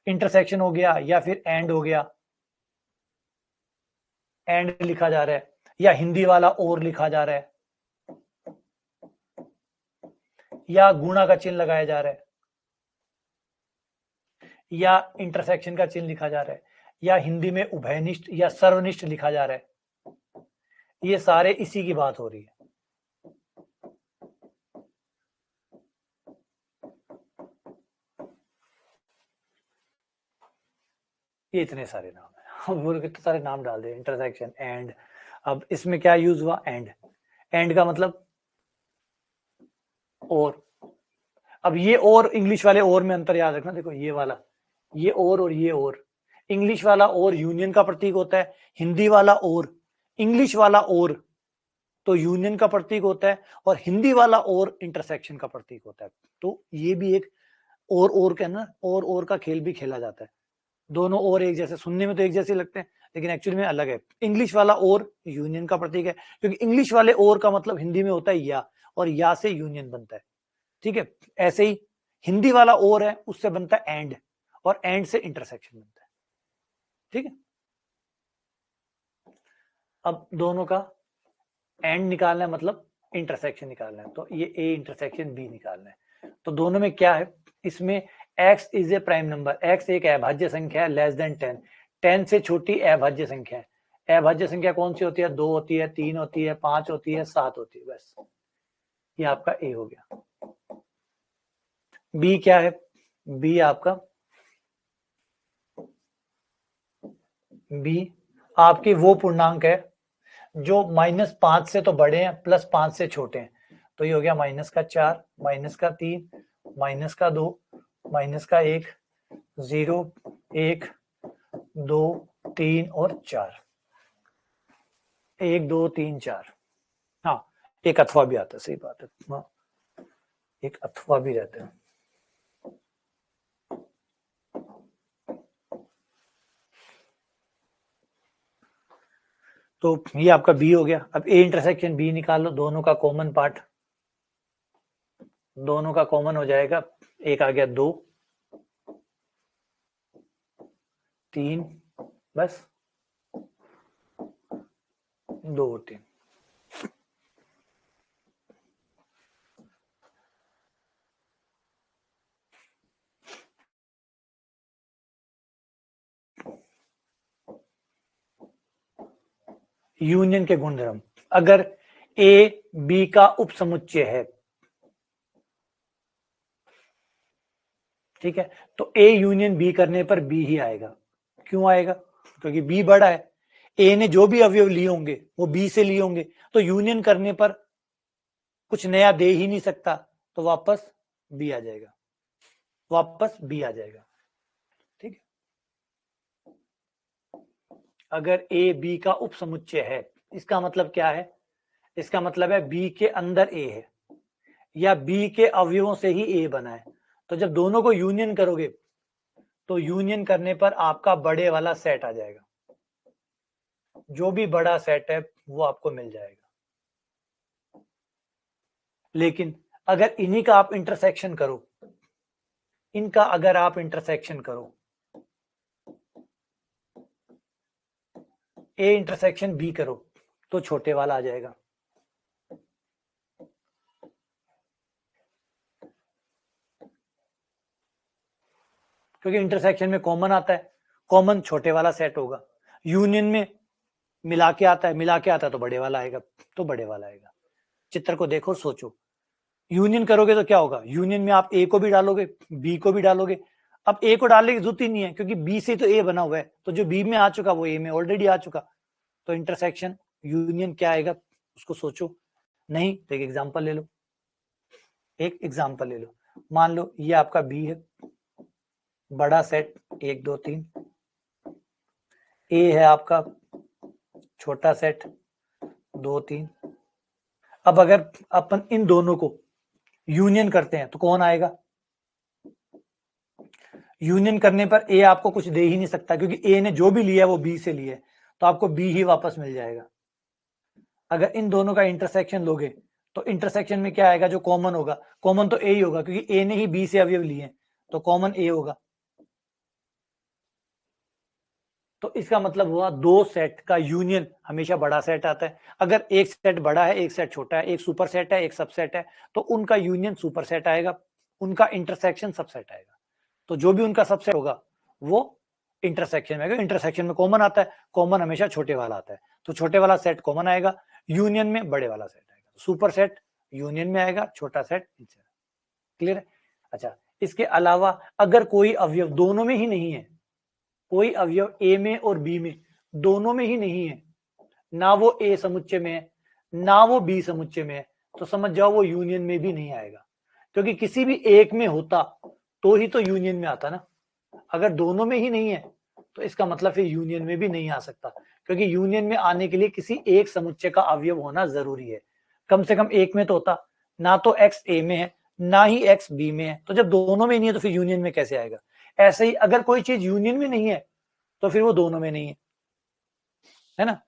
इंटरसेक्शन हो गया, या फिर एंड हो गया, एंड लिखा जा रहा है, या हिंदी वाला और लिखा जा रहा है, या गुणा का चिन्ह लगाया जा रहा है, या इंटरसेक्शन का चिन्ह लिखा जा रहा है, या हिंदी में उभयनिष्ठ या सर्वनिष्ठ लिखा जा रहा है। ये सारे इसी की बात हो रही है। ये इतने सारे नाम है, हम कितने सारे नाम डाल दे, इंटरसेक्शन, एंड। अब इसमें क्या यूज हुआ, एंड, एंड का मतलब और। अब ये और इंग्लिश वाले और में अंतर याद रखना, देखो ये वाला, ये और ये और। इंग्लिश वाला और यूनियन का प्रतीक होता है, हिंदी वाला और, इंग्लिश वाला और तो यूनियन का प्रतीक होता है, और हिंदी वाला और इंटरसेक्शन का प्रतीक होता है। तो ये भी एक और का ना, और का खेल भी खेला जाता है। दोनों और एक जैसे, सुनने में तो एक जैसे लगते हैं लेकिन एक्चुअली में अलग है। इंग्लिश वाला और यूनियन का प्रतीक है, क्योंकि इंग्लिश वाले और का मतलब हिंदी में होता है या, और या से यूनियन बनता है। ठीक है, ऐसे ही हिंदी वाला और है, उससे बनता है एंड, और एंड से इंटरसेक्शन बनता है। ठीक है, अब दोनों का एंड निकालना है, मतलब इंटरसेक्शन निकालना है, तो ये ए इंटरसेक्शन बी निकालना है। तो दोनों में क्या है, इसमें x is a prime number, x एक अभाज्य संख्या है लेस देन 10, 10 से छोटी अभाज्य संख्या है। अभाज्य संख्या कौन सी होती है, 2 होती है, 3 होती है, 5 होती है, 7 होती है, बस ये आपका ए हो गया। बी क्या है, बी आपका, बी आपकी वो पूर्णांक है जो -5 से तो बड़े हैं, +5 से छोटे हैं। तो ये हो गया -4, -3, -2, -1, 0, 1, 2, 3 और 4, 1, 2, 3, 4। हाँ, एक अथवा भी आता है, सही बात है, हाँ, एक अथवा भी रहता है। तो ये आपका बी हो गया। अब ए इंटरसेक्शन बी निकाल लो, दोनों का कॉमन पार्ट, दोनों का कॉमन हो जाएगा, एक आ गया 2, 3, बस 2, 3। यूनियन के गुणधर्म, अगर ए बी का उपसमुच्चय है, ठीक है, तो ए यूनियन बी करने पर बी ही आएगा। क्यों आएगा, क्योंकि बी बड़ा है, ए ने जो भी अवयव लिए होंगे वो बी से लिए होंगे, तो यूनियन करने पर कुछ नया दे ही नहीं सकता, तो वापस बी आ जाएगा, वापस बी आ जाएगा। ठीक है, अगर ए बी का उपसमुच्चय है, इसका मतलब क्या है, इसका मतलब है बी के अंदर ए है, या बी के अवयवों से ही ए बना है। तो जब दोनों को यूनियन करोगे, तो यूनियन करने पर आपका बड़े वाला सेट आ जाएगा, जो भी बड़ा सेट है वो आपको मिल जाएगा। लेकिन अगर इन्हीं का आप इंटरसेक्शन करो, इनका अगर आप इंटरसेक्शन करो, ए इंटरसेक्शन बी करो, तो छोटे वाला आ जाएगा। क्योंकि इंटरसेक्शन में कॉमन आता है, कॉमन छोटे वाला सेट होगा, यूनियन में मिला के आता है, मिला के आता है तो बड़े वाला आएगा, तो बड़े वाला आएगा। चित्र को देखो, सोचो, यूनियन करोगे तो क्या होगा, यूनियन में आप ए को भी डालोगे, बी को भी डालोगे। अब ए को डालने की जरूरत ही नहीं है, क्योंकि बी से तो ए बना हुआ है, तो जो बी में आ चुका वो ए में ऑलरेडी आ चुका। तो इंटरसेक्शन यूनियन क्या आएगा, उसको सोचो। नहीं तो एक एग्जांपल ले लो, एक एग्जांपल ले लो। मान लो ये आपका बी है, बड़ा सेट 1, 2, 3, ए है आपका छोटा सेट 2, 3। अब अगर अपन इन दोनों को यूनियन करते हैं तो कौन आएगा, यूनियन करने पर ए आपको कुछ दे ही नहीं सकता, क्योंकि ए ने जो भी लिया है वो बी से लिया है, तो आपको बी ही वापस मिल जाएगा। अगर इन दोनों का इंटरसेक्शन लोगे, तो इंटरसेक्शन में क्या आएगा, जो कॉमन होगा, कॉमन तो ए ही होगा, क्योंकि ए ने ही बी से अवयव लिए हैं, तो कॉमन ए होगा। तो इसका मतलब हुआ दो सेट का यूनियन हमेशा बड़ा सेट आता है। अगर एक सेट बड़ा है, एक सेट छोटा है, एक सुपर सेट है, एक सबसेट है, तो उनका यूनियन सुपर सेट आएगा, उनका इंटरसेक्शन सबसेट आएगा। तो जो भी उनका सबसेट होगा वो इंटरसेक्शन में आएगा। इंटरसेक्शन में कॉमन आता है, कॉमन हमेशा छोटे वाला आता है, तो छोटे वाला सेट कॉमन आएगा, यूनियन में बड़े वाला सेट आएगा। सुपर सेट यूनियन में आएगा, छोटा सेट नीचे। क्लियर है? अच्छा, इसके अलावा अगर कोई अवयव दोनों में ही नहीं है, कोई अवयव ए में और बी में दोनों में ही नहीं है, ना वो ए समुच्चय में है ना वो बी समुच्चय में है, तो समझ जाओ वो यूनियन में भी नहीं आएगा। क्योंकि किसी भी एक में होता तो ही तो यूनियन में आता ना। अगर दोनों में ही नहीं है तो इसका मतलब फिर यूनियन में भी नहीं आ सकता, क्योंकि यूनियन में आने के लिए किसी एक समुच्चय का अवयव होना जरूरी है। कम से कम एक में तो होता, ना तो x a में है ना ही x b में है, तो जब दोनों में नहीं है तो फिर यूनियन में कैसे आएगा। ऐसे ही अगर कोई चीज यूनियन में नहीं है तो फिर वो दोनों में नहीं है ना।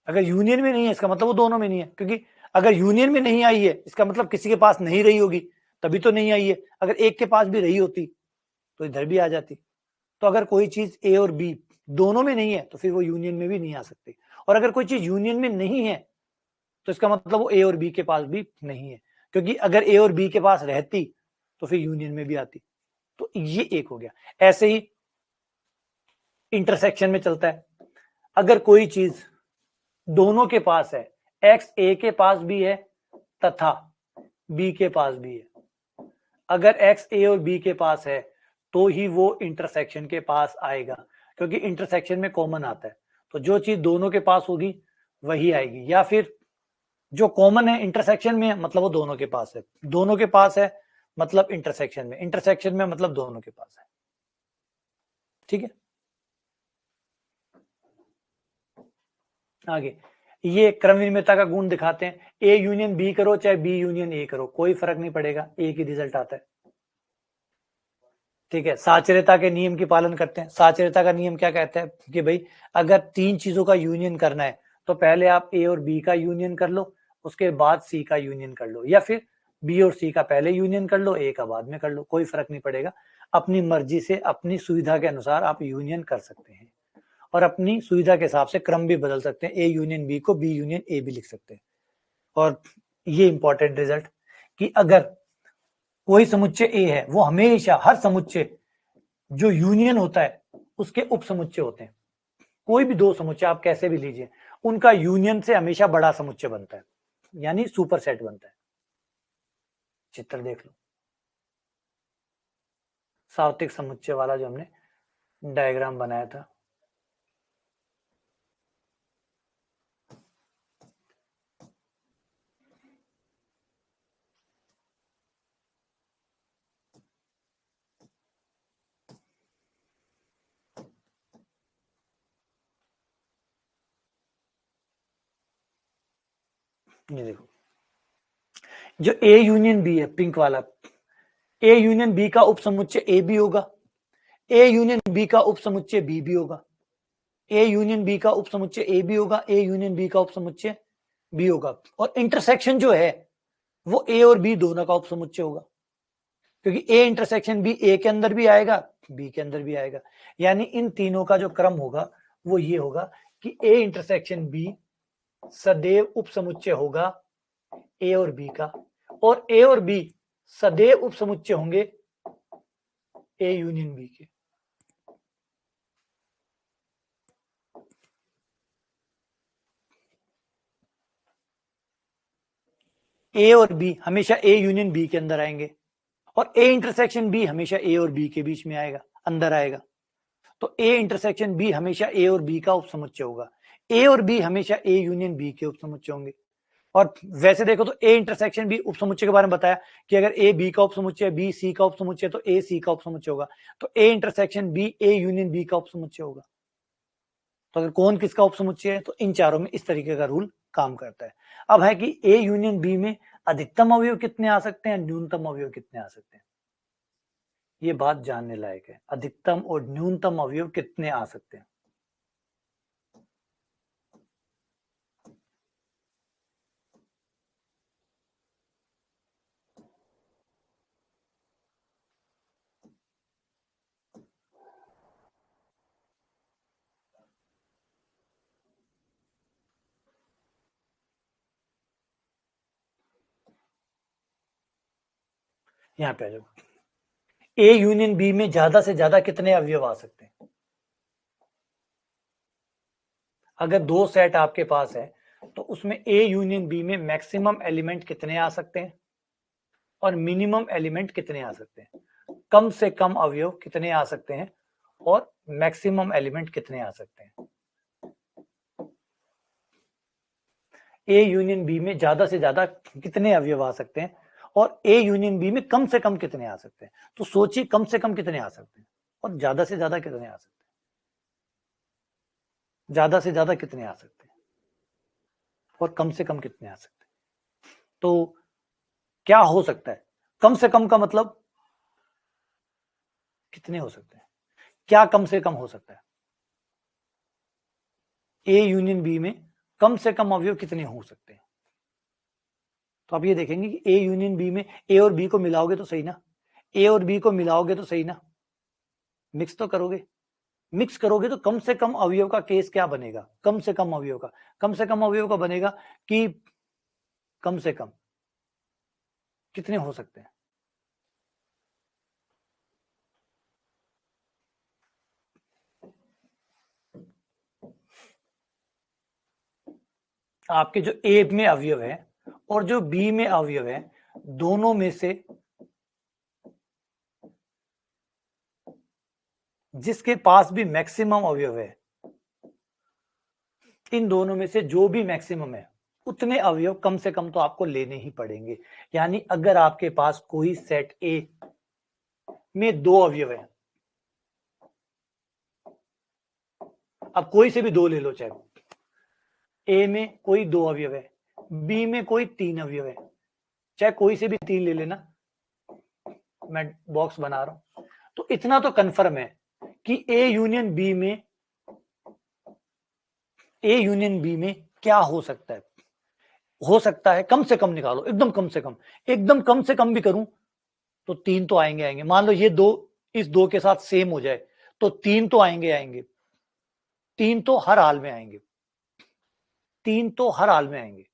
अगर यूनियन में नहीं है इसका मतलब वो दोनों में नहीं है, क्योंकि अगर यूनियन में नहीं आई है इसका मतलब किसी के पास नहीं रही होगी, तभी तो नहीं आई है। अगर एक के पास भी रही होती तो इधर भी आ जाती। तो अगर कोई चीज ए और बी दोनों में नहीं है तो फिर वो यूनियन में भी नहीं आ सकती, और अगर कोई चीज यूनियन में नहीं है तो इसका मतलब वो ए और बी के पास भी नहीं है, क्योंकि अगर ए और बी के पास रहती तो फिर यूनियन में भी आती। तो ये एक हो गया। ऐसे ही इंटरसेक्शन में चलता है, अगर कोई चीज दोनों के पास है, एक्स ए के पास भी है तथा बी के पास भी है, अगर एक्स ए और बी के पास है तो ही वो इंटरसेक्शन के पास आएगा, क्योंकि इंटरसेक्शन में कॉमन आता है। तो जो चीज दोनों के पास होगी वही आएगी, या फिर जो कॉमन है इंटरसेक्शन में मतलब वो दोनों के पास है, दोनों के पास है मतलब इंटरसेक्शन में मतलब दोनों के पास है। ठीक है, आगे ये क्रम विनिमयता का गुण दिखाते हैं। ए यूनियन बी करो चाहे बी यूनियन ए करो, कोई फर्क नहीं पड़ेगा, एक ही रिजल्ट आता है। ठीक है, साचर्यता के नियम की पालन करते हैं। साचर्यता का नियम क्या कहता है कि भाई अगर तीन चीजों का यूनियन करना है तो पहले आप ए और बी का यूनियन कर लो, उसके बाद सी का यूनियन कर लो, या फिर बी और सी का पहले यूनियन कर लो, ए का बाद में कर लो, कोई फर्क नहीं पड़ेगा। अपनी मर्जी से अपनी सुविधा के अनुसार आप यूनियन कर सकते हैं, और अपनी सुविधा के हिसाब से क्रम भी बदल सकते हैं। ए यूनियन बी को बी यूनियन ए भी लिख सकते हैं। और ये इंपॉर्टेंट रिजल्ट कि अगर कोई समुच्चय ए है वो हमेशा हर समुच्चय जो यूनियन होता है उसके उप समुच्चय होते हैं। कोई भी दो समुच्चय आप कैसे भी लीजिए, उनका यूनियन से हमेशा बड़ा समुच्चय बनता है, यानी सुपर सेट बनता है। चित्र देख लो, सार्वत्रिक समुच्चय वाला जो हमने डायग्राम बनाया था। ये देखो, जो ए यूनियन बी है पिंक वाला, ए यूनियन बी का उप समुच्चय ए भी होगा, ए यूनियन बी का उप समुच्चय बी भी होगा, ए यूनियन बी का उप समुच्चय ए भी होगा, ए यूनियन बी का उप समुच्चय बी होगा। और इंटरसेक्शन जो है वो ए और बी दोनों का उप समुच्चय होगा, क्योंकि ए इंटरसेक्शन बी ए के अंदर भी आएगा बी के अंदर भी आएगा। यानी इन तीनों का जो क्रम होगा वो ये होगा कि ए इंटरसेक्शन बी सदैव उप समुच्चय होगा ए और बी का, और ए और बी सदैव उप समुच्चय होंगे ए यूनियन बी के। ए और बी हमेशा ए यूनियन बी के अंदर आएंगे, और ए इंटरसेक्शन बी हमेशा ए और बी के बीच में आएगा, अंदर आएगा। तो ए इंटरसेक्शन बी हमेशा ए और बी का उपसमुच्चय होगा, ए और बी हमेशा ए यूनियन बी के उपसमुच्चय होंगे। और वैसे देखो तो ए इंटरसेक्शन बी उपसमुच्चय के बारे में बताया कि अगर ए बी का उपसमुच्चय, बी सी का उपसमुच्चय, तो ए सी का उपसमुच्चय होगा। तो A intersection B A union B का उपसमुच्चय होगा। तो अगर कौन किसका उपसमुच्चय है तो इन चारों में इस तरीके का रूल काम करता है। अब है कि ए यूनियन बी में अधिकतम अवयव कितने आ सकते हैं, न्यूनतम अवयव कितने आ सकते हैं, ये बात जानने लायक है। अधिकतम और न्यूनतम अवयव कितने आ सकते हैं। यहां पे आ जाओ, ए यूनियन बी में ज्यादा से ज्यादा कितने अवयव आ सकते हैं। अगर दो सेट आपके पास है तो उसमें ए यूनियन बी में मैक्सिमम एलिमेंट कितने आ सकते हैं और मिनिमम एलिमेंट कितने आ सकते हैं, कम से कम अवयव कितने आ सकते हैं और मैक्सिमम एलिमेंट कितने आ सकते हैं। ए यूनियन बी में ज्यादा से ज्यादा कितने अवयव आ सकते हैं और ए यूनियन बी में कम से कम कितने आ सकते हैं। तो सोचिए कम से कम कितने आ सकते हैं और ज्यादा से ज्यादा कितने आ सकते हैं। ज्यादा से ज्यादा कितने आ सकते हैं और कम से कम कितने आ सकते हैं। तो क्या हो सकता है, कम से कम का मतलब कितने हो सकते हैं, क्या कम से कम हो सकता है, ए यूनियन बी में कम से कम अवयव कितने हो सकते हैं। तो आप ये देखेंगे कि ए यूनियन बी में ए और बी को मिलाओगे तो सही ना, ए और बी को मिलाओगे तो सही ना, मिक्स तो करोगे, मिक्स करोगे तो कम से कम अवयव का केस क्या बनेगा, कम से कम अवयव का, कम से कम अवयव का बनेगा कि कम से कम कितने हो सकते हैं। आपके जो ए में अवयव है और जो बी में अवयव है, दोनों में से जिसके पास भी मैक्सिमम अवयव है, इन दोनों में से जो भी मैक्सिमम है उतने अवयव कम से कम तो आपको लेने ही पड़ेंगे। यानी अगर आपके पास कोई सेट ए में 2 अवयव है, अब कोई से भी 2 ले लो, चाहे ए में कोई 2 अवयव है, बी में कोई 3 अवयव है, चाहे कोई से भी 3 ले लेना, मैं बॉक्स बना रहा हूं। तो इतना तो कंफर्म है कि ए यूनियन बी में क्या हो सकता है, हो सकता है कम से कम निकालो, एकदम कम से कम, एकदम कम से कम भी करूं तो 3 तो आएंगे। मान लो ये 2 इस 2 के साथ सेम हो जाए तो 3 तो आएंगे, 3 तो हर हाल में आएंगे, 3 तो हर हाल में आएंगे,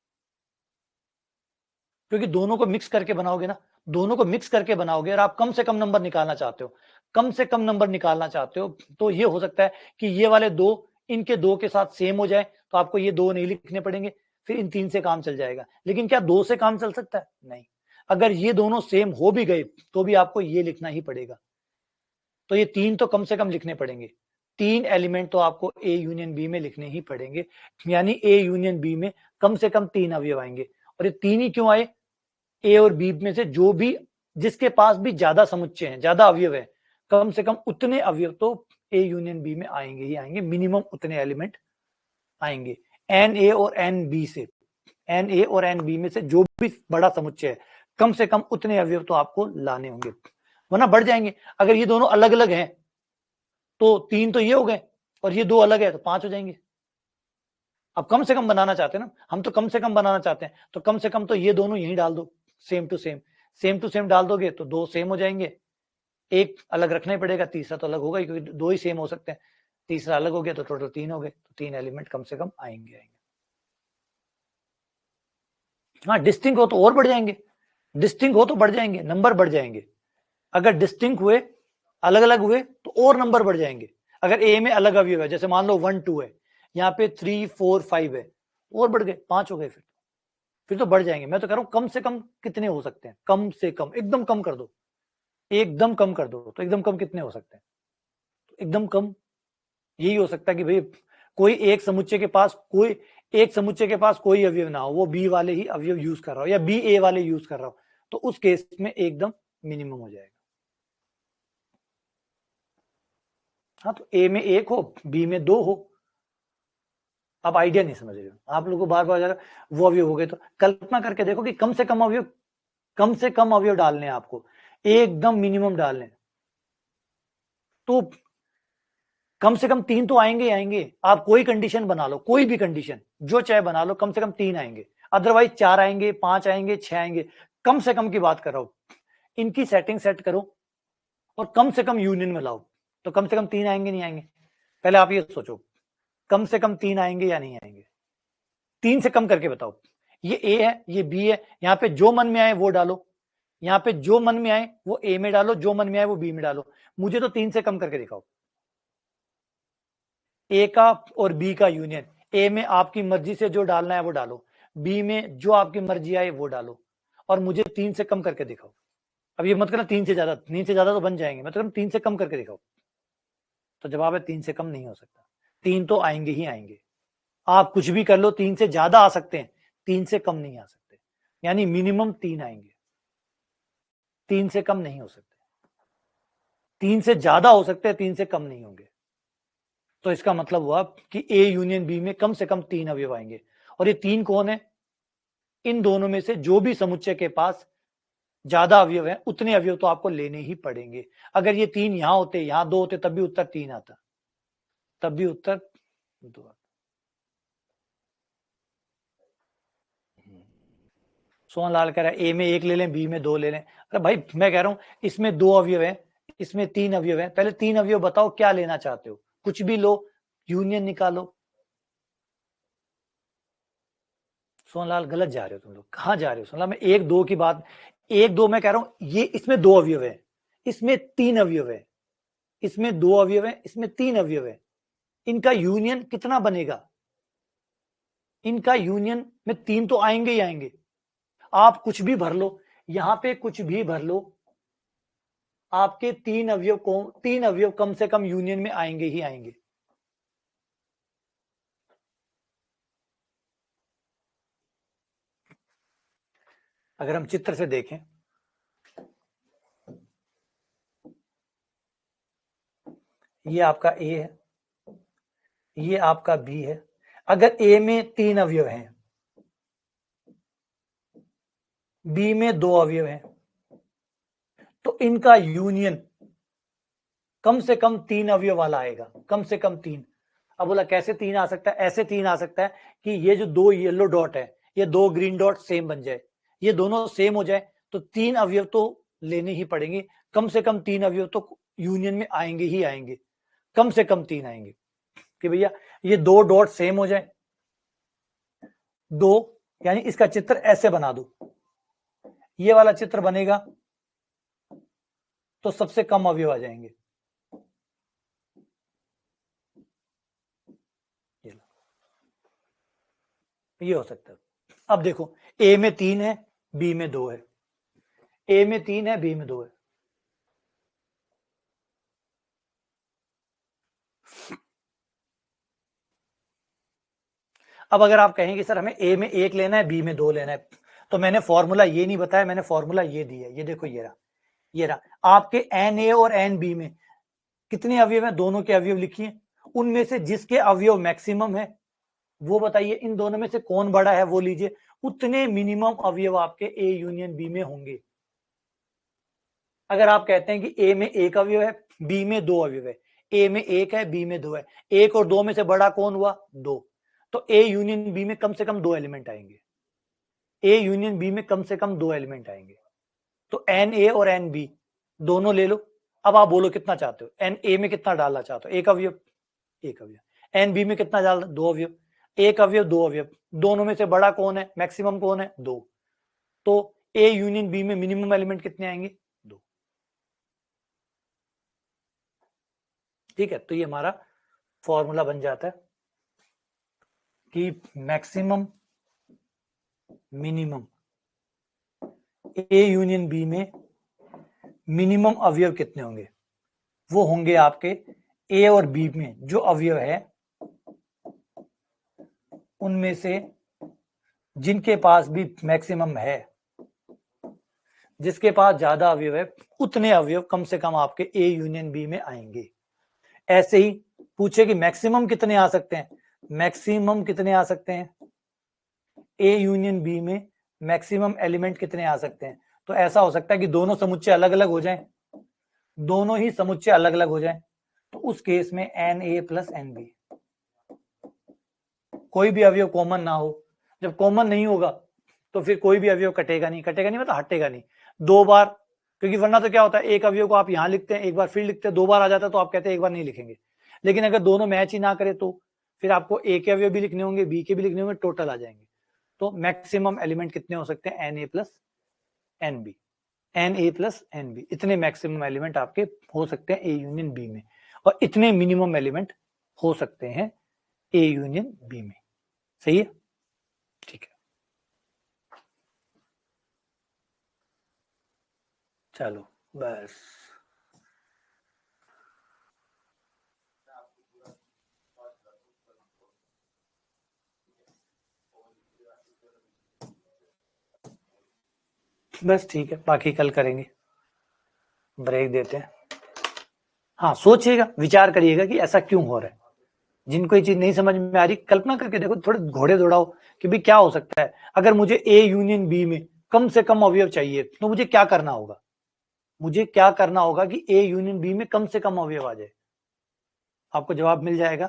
क्योंकि दोनों को मिक्स करके बनाओगे ना, दोनों को मिक्स करके बनाओगे और आप कम से कम नंबर निकालना चाहते हो, कम से कम नंबर निकालना चाहते हो, तो ये हो सकता है कि ये वाले 2 इनके 2 के साथ सेम हो जाए, तो आपको ये 2 नहीं लिखने पड़ेंगे, फिर इन 3 से काम चल जाएगा। लेकिन क्या 2 से काम चल सकता है, नहीं, अगर ये दोनों सेम हो भी गए तो भी आपको ये लिखना ही पड़ेगा। तो ये 3 तो कम से कम लिखने पड़ेंगे, 3 एलिमेंट तो आपको ए यूनियन बी में लिखने ही पड़ेंगे। यानी ए यूनियन बी में कम से कम 3 अवयव आएंगे। और ये 3 ही क्यों आए, ए और बी में से जो भी जिसके पास भी ज्यादा समुच्चय हैं, ज्यादा अवयव है, कम से कम उतने अवयव तो ए यूनियन बी में आएंगे ही आएंगे, मिनिमम उतने एलिमेंट आएंगे। एन ए और एन बी से, एन ए और एन बी में से जो भी बड़ा समुच्चय है, कम से कम उतने अवयव तो आपको लाने होंगे, वरना बढ़ जाएंगे। अगर ये दोनों अलग अलग हैं तो 3 तो ये हो गए और ये 2 अलग है तो 5 हो जाएंगे। अब कम से कम बनाना चाहते हैं ना, हम तो कम से कम बनाना चाहते हैं, तो कम से कम तो ये दोनों यही डाल दो, सेम टू सेम डाल दोगे तो 2 सेम हो जाएंगे, एक अलग रखना ही पड़ेगा, तीसरा तो अलग होगा ही क्योंकि 2 ही सेम हो सकते हैं, तीसरा अलग हो गया तो टोटल 3 हो गए, तो 3 एलिमेंट कम से कम आएंगे। हाँ, डिस्टिंक्ट हो तो और बढ़ जाएंगे, डिस्टिंक्ट हो तो बढ़ जाएंगे, नंबर बढ़ जाएंगे। अगर डिस्टिंक्ट हुए, अलग अलग हुए तो और नंबर बढ़ जाएंगे। अगर ए में अलग अवयव है, जैसे मान लो 1 2 है, यहाँ पे 3 4 5 है, और बढ़ गए, 5 हो गए, फिर तो बढ़ जाएंगे। मैं तो कह रहा हूं कम से कम कितने हो सकते हैं, कम से कम एकदम कम कर दो, एकदम कम कर दो, तो एकदम कम कितने हो सकते हैं, तो एकदम कम यही हो सकता है कि भाई कोई एक समुच्चय के पास कोई अवयव ना हो, वो बी वाले ही अवयव यूज कर रहा हो या बी ए वाले यूज कर रहा हो, तो उस केस में एकदम मिनिमम हो जाएगा। हाँ, तो ए में 1 हो, बी में 2 हो। आप आइडिया नहीं समझ रहे हो, आप लोगों को बार बार अगर वो अवयव हो गए तो कल्पना करके देखो कि कम से कम अवयव डालने हैं आपको, एकदम मिनिमम डालने, तो कम से कम 3 तो आएंगे ही आएंगे। आप कोई कंडीशन बना लो, कोई भी कंडीशन जो चाहे बना लो, कम से कम 3 आएंगे, अदरवाइज 4 आएंगे, 5 आएंगे, 6 आएंगे, कम से कम की बात कर रहा हूं। इनकी सेटिंग सेट करो और कम से कम यूनियन में लाओ, तो कम से कम 3 आएंगे नहीं आएंगे, पहले आप ये सोचो, कम से कम 3 आएंगे या नहीं आएंगे, 3 से कम करके बताओ। ये ए है, ये बी है, यहाँ पे जो मन में आए वो डालो, यहाँ पे जो मन में आए वो ए में डालो, जो मन में आए वो बी में डालो, मुझे तो 3 से कम करके दिखाओ। ए का और बी का यूनियन, ए में आपकी मर्जी से जो डालना है वो डालो, बी में जो आपकी मर्जी आए वो डालो, और मुझे 3 से कम करके दिखाओ। अब ये मत करना 3 से ज्यादा तो बन जाएंगे, मतलब 3 से कम करके दिखाओ, तो जवाब है 3 से कम नहीं हो सकता, 3 तो आएंगे ही आएंगे। आप कुछ भी कर लो, 3 से ज्यादा आ सकते हैं, 3 से कम नहीं आ सकते, यानी मिनिमम 3 आएंगे, 3 से कम नहीं हो सकते, 3 से ज्यादा हो सकते हैं, 3 से कम नहीं होंगे। तो इसका मतलब हुआ कि ए यूनियन बी में कम से कम 3 अवयव आएंगे, और ये 3 कौन है? इन दोनों में से जो भी समुच्चय के पास ज्यादा अवयव है उतने अवयव तो आपको लेने ही पड़ेंगे। अगर ये 3 यहां होते, यहां 2 होते, तब भी उत्तर 3 आता, तब भी उत्तर 2 आता। सोहनलाल कह रहा है ए में 1 ले लें, बी में 2 ले लें। अरे भाई मैं कह रहा हूं इसमें 2 अवयव है, इसमें 3 अवयव है, पहले 3 अवयव बताओ क्या लेना चाहते हो, कुछ भी लो, यूनियन निकालो। सोहनलाल गलत जा रहे हो तुम लोग, कहां जा रहे हो सोहनलाल? मैं 1 2 की बात, 1 2 मैं कह रहा हूं ये इसमें 2 अवयव है, इसमें 3 अवयव है, इसमें 2 अवयव है, इसमें 3 अवयव है, इनका यूनियन कितना बनेगा? इनका यूनियन में 3 तो आएंगे ही आएंगे। आप कुछ भी भर लो, यहां पे कुछ भी भर लो, आपके 3 अवयव कम से कम यूनियन में आएंगे ही आएंगे। अगर हम चित्र से देखें, ये आपका ए है, ये आपका बी है। अगर ए में 3 अवयव हैं, बी में 2 अवयव हैं, तो इनका यूनियन कम से कम 3 अवयव वाला आएगा, कम से कम 3। अब बोला कैसे 3 आ सकता है? ऐसे 3 आ सकता है कि ये जो 2 येलो डॉट है, ये 2 ग्रीन डॉट सेम बन जाए, ये दोनों सेम हो जाए, तो 3 अवयव तो लेने ही पड़ेंगे, कम से कम 3 अवयव तो यूनियन में आएंगे ही आएंगे, कम से कम 3 आएंगे। कि भैया ये 2 डॉट सेम हो जाए, 2, यानी इसका चित्र ऐसे बना दो, ये वाला चित्र बनेगा तो सबसे कम अवयव आ जाएंगे। ये हो सकता है। अब देखो ए में 3 है, बी में 2 है, ए में 3 है, बी में 2 है। अब अगर आप कहेंगे सर हमें ए में 1 लेना है, बी में 2 लेना है, तो मैंने फॉर्मूला ये नहीं बताया, मैंने फॉर्मूला ये दिया है, ये देखो ये रहा, ये रहा। आपके एन ए और एन बी में कितने अवयव हैं? दोनों के अवयव लिखिए, उनमें से जिसके अवयव मैक्सिमम है वो बताइए, इन दोनों में से कौन बड़ा है वो लीजिए, उतने मिनिमम अवयव आपके ए यूनियन बी में होंगे। अगर आप कहते हैं कि ए में 1 अवयव है, बी में 2 अवयव है, ए में 1 है, बी में 2 है, 1 और 2 में से बड़ा कौन हुआ? 2, तो ए यूनियन बी में कम से कम 2 एलिमेंट आएंगे, ए यूनियन बी में कम से कम 2 एलिमेंट आएंगे। तो एन ए और एन बी दोनों ले लो। अब आप बोलो कितना चाहते हो? एन ए में कितना डालना चाहते हो? 1 अवयव, 1 अवयव। एन बी में कितना डालना? 2 अवयव, 1 अवयव 2 अवयव, दोनों में से बड़ा कौन है? मैक्सिमम कौन है? 2, तो ए यूनियन बी में मिनिमम एलिमेंट कितने आएंगे? 2। ठीक है, तो ये हमारा फॉर्मूला बन जाता है कि maximum minimum A union B में मिनिमम अवयव कितने होंगे? वो होंगे आपके ए और बी में जो अवयव है उनमें से जिनके पास भी मैक्सिमम है, जिसके पास ज्यादा अवयव है उतने अवयव कम से कम आपके ए यूनियन बी में आएंगे। ऐसे ही पूछे कि मैक्सिमम कितने आ सकते हैं? मैक्सिमम कितने आ सकते हैं ए यूनियन बी में? मैक्सिमम एलिमेंट कितने आ सकते हैं? तो ऐसा हो सकता है कि दोनों समुच्चय अलग अलग हो जाएं, दोनों ही समुच्चय अलग अलग हो जाएं, तो उस केस में n A plus n B, कोई भी अवयव कॉमन ना हो। जब कॉमन नहीं होगा तो फिर कोई भी अवयव कटेगा नहीं, कटेगा नहीं मतलब हटेगा नहीं 2 बार, क्योंकि वरना तो क्या होता है, एक अवयव को आप यहां लिखते हैं, एक बार फिर लिखते हैं, 2 बार आ जाता है तो आप कहते हैं एक बार नहीं लिखेंगे। लेकिन अगर दोनों मैच ही ना करे तो फिर आपको ए के अवयव भी लिखने होंगे, बी के भी लिखने होंगे, टोटल आ जाएंगे। तो मैक्सिमम एलिमेंट कितने हो सकते हैं? N A plus n B, n A plus n B, इतने मैक्सिमम एलिमेंट आपके हो सकते हैं ए यूनियन बी में, और इतने मिनिमम एलिमेंट हो सकते हैं ए यूनियन बी में। सही है? ठीक है, चलो बस। बस ठीक है, बाकी कल करेंगे, ब्रेक देते हैं। हाँ सोचिएगा, विचार करिएगा कि ऐसा क्यों हो रहा है। जिनको ये चीज नहीं समझ में आ रही, कल्पना करके देखो, थोड़े घोड़े दौड़ाओ कि भाई क्या हो सकता है अगर मुझे ए यूनियन बी में कम से कम अवयव चाहिए, तो मुझे क्या करना होगा? मुझे क्या करना होगा कि ए यूनियन बी में कम से कम अवयव आ जाए? आपको जवाब मिल जाएगा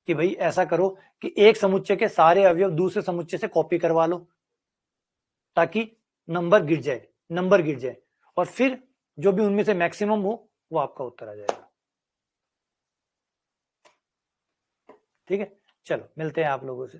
कि भाई ऐसा करो कि एक समुच्चय के सारे अवयव दूसरे समुच्चय से कॉपी करवा लो, ताकि नंबर गिर जाए, और फिर जो भी उनमें से मैक्सिमम हो वो आपका उत्तर आ जाएगा। ठीक है, चलो मिलते हैं आप लोगों से।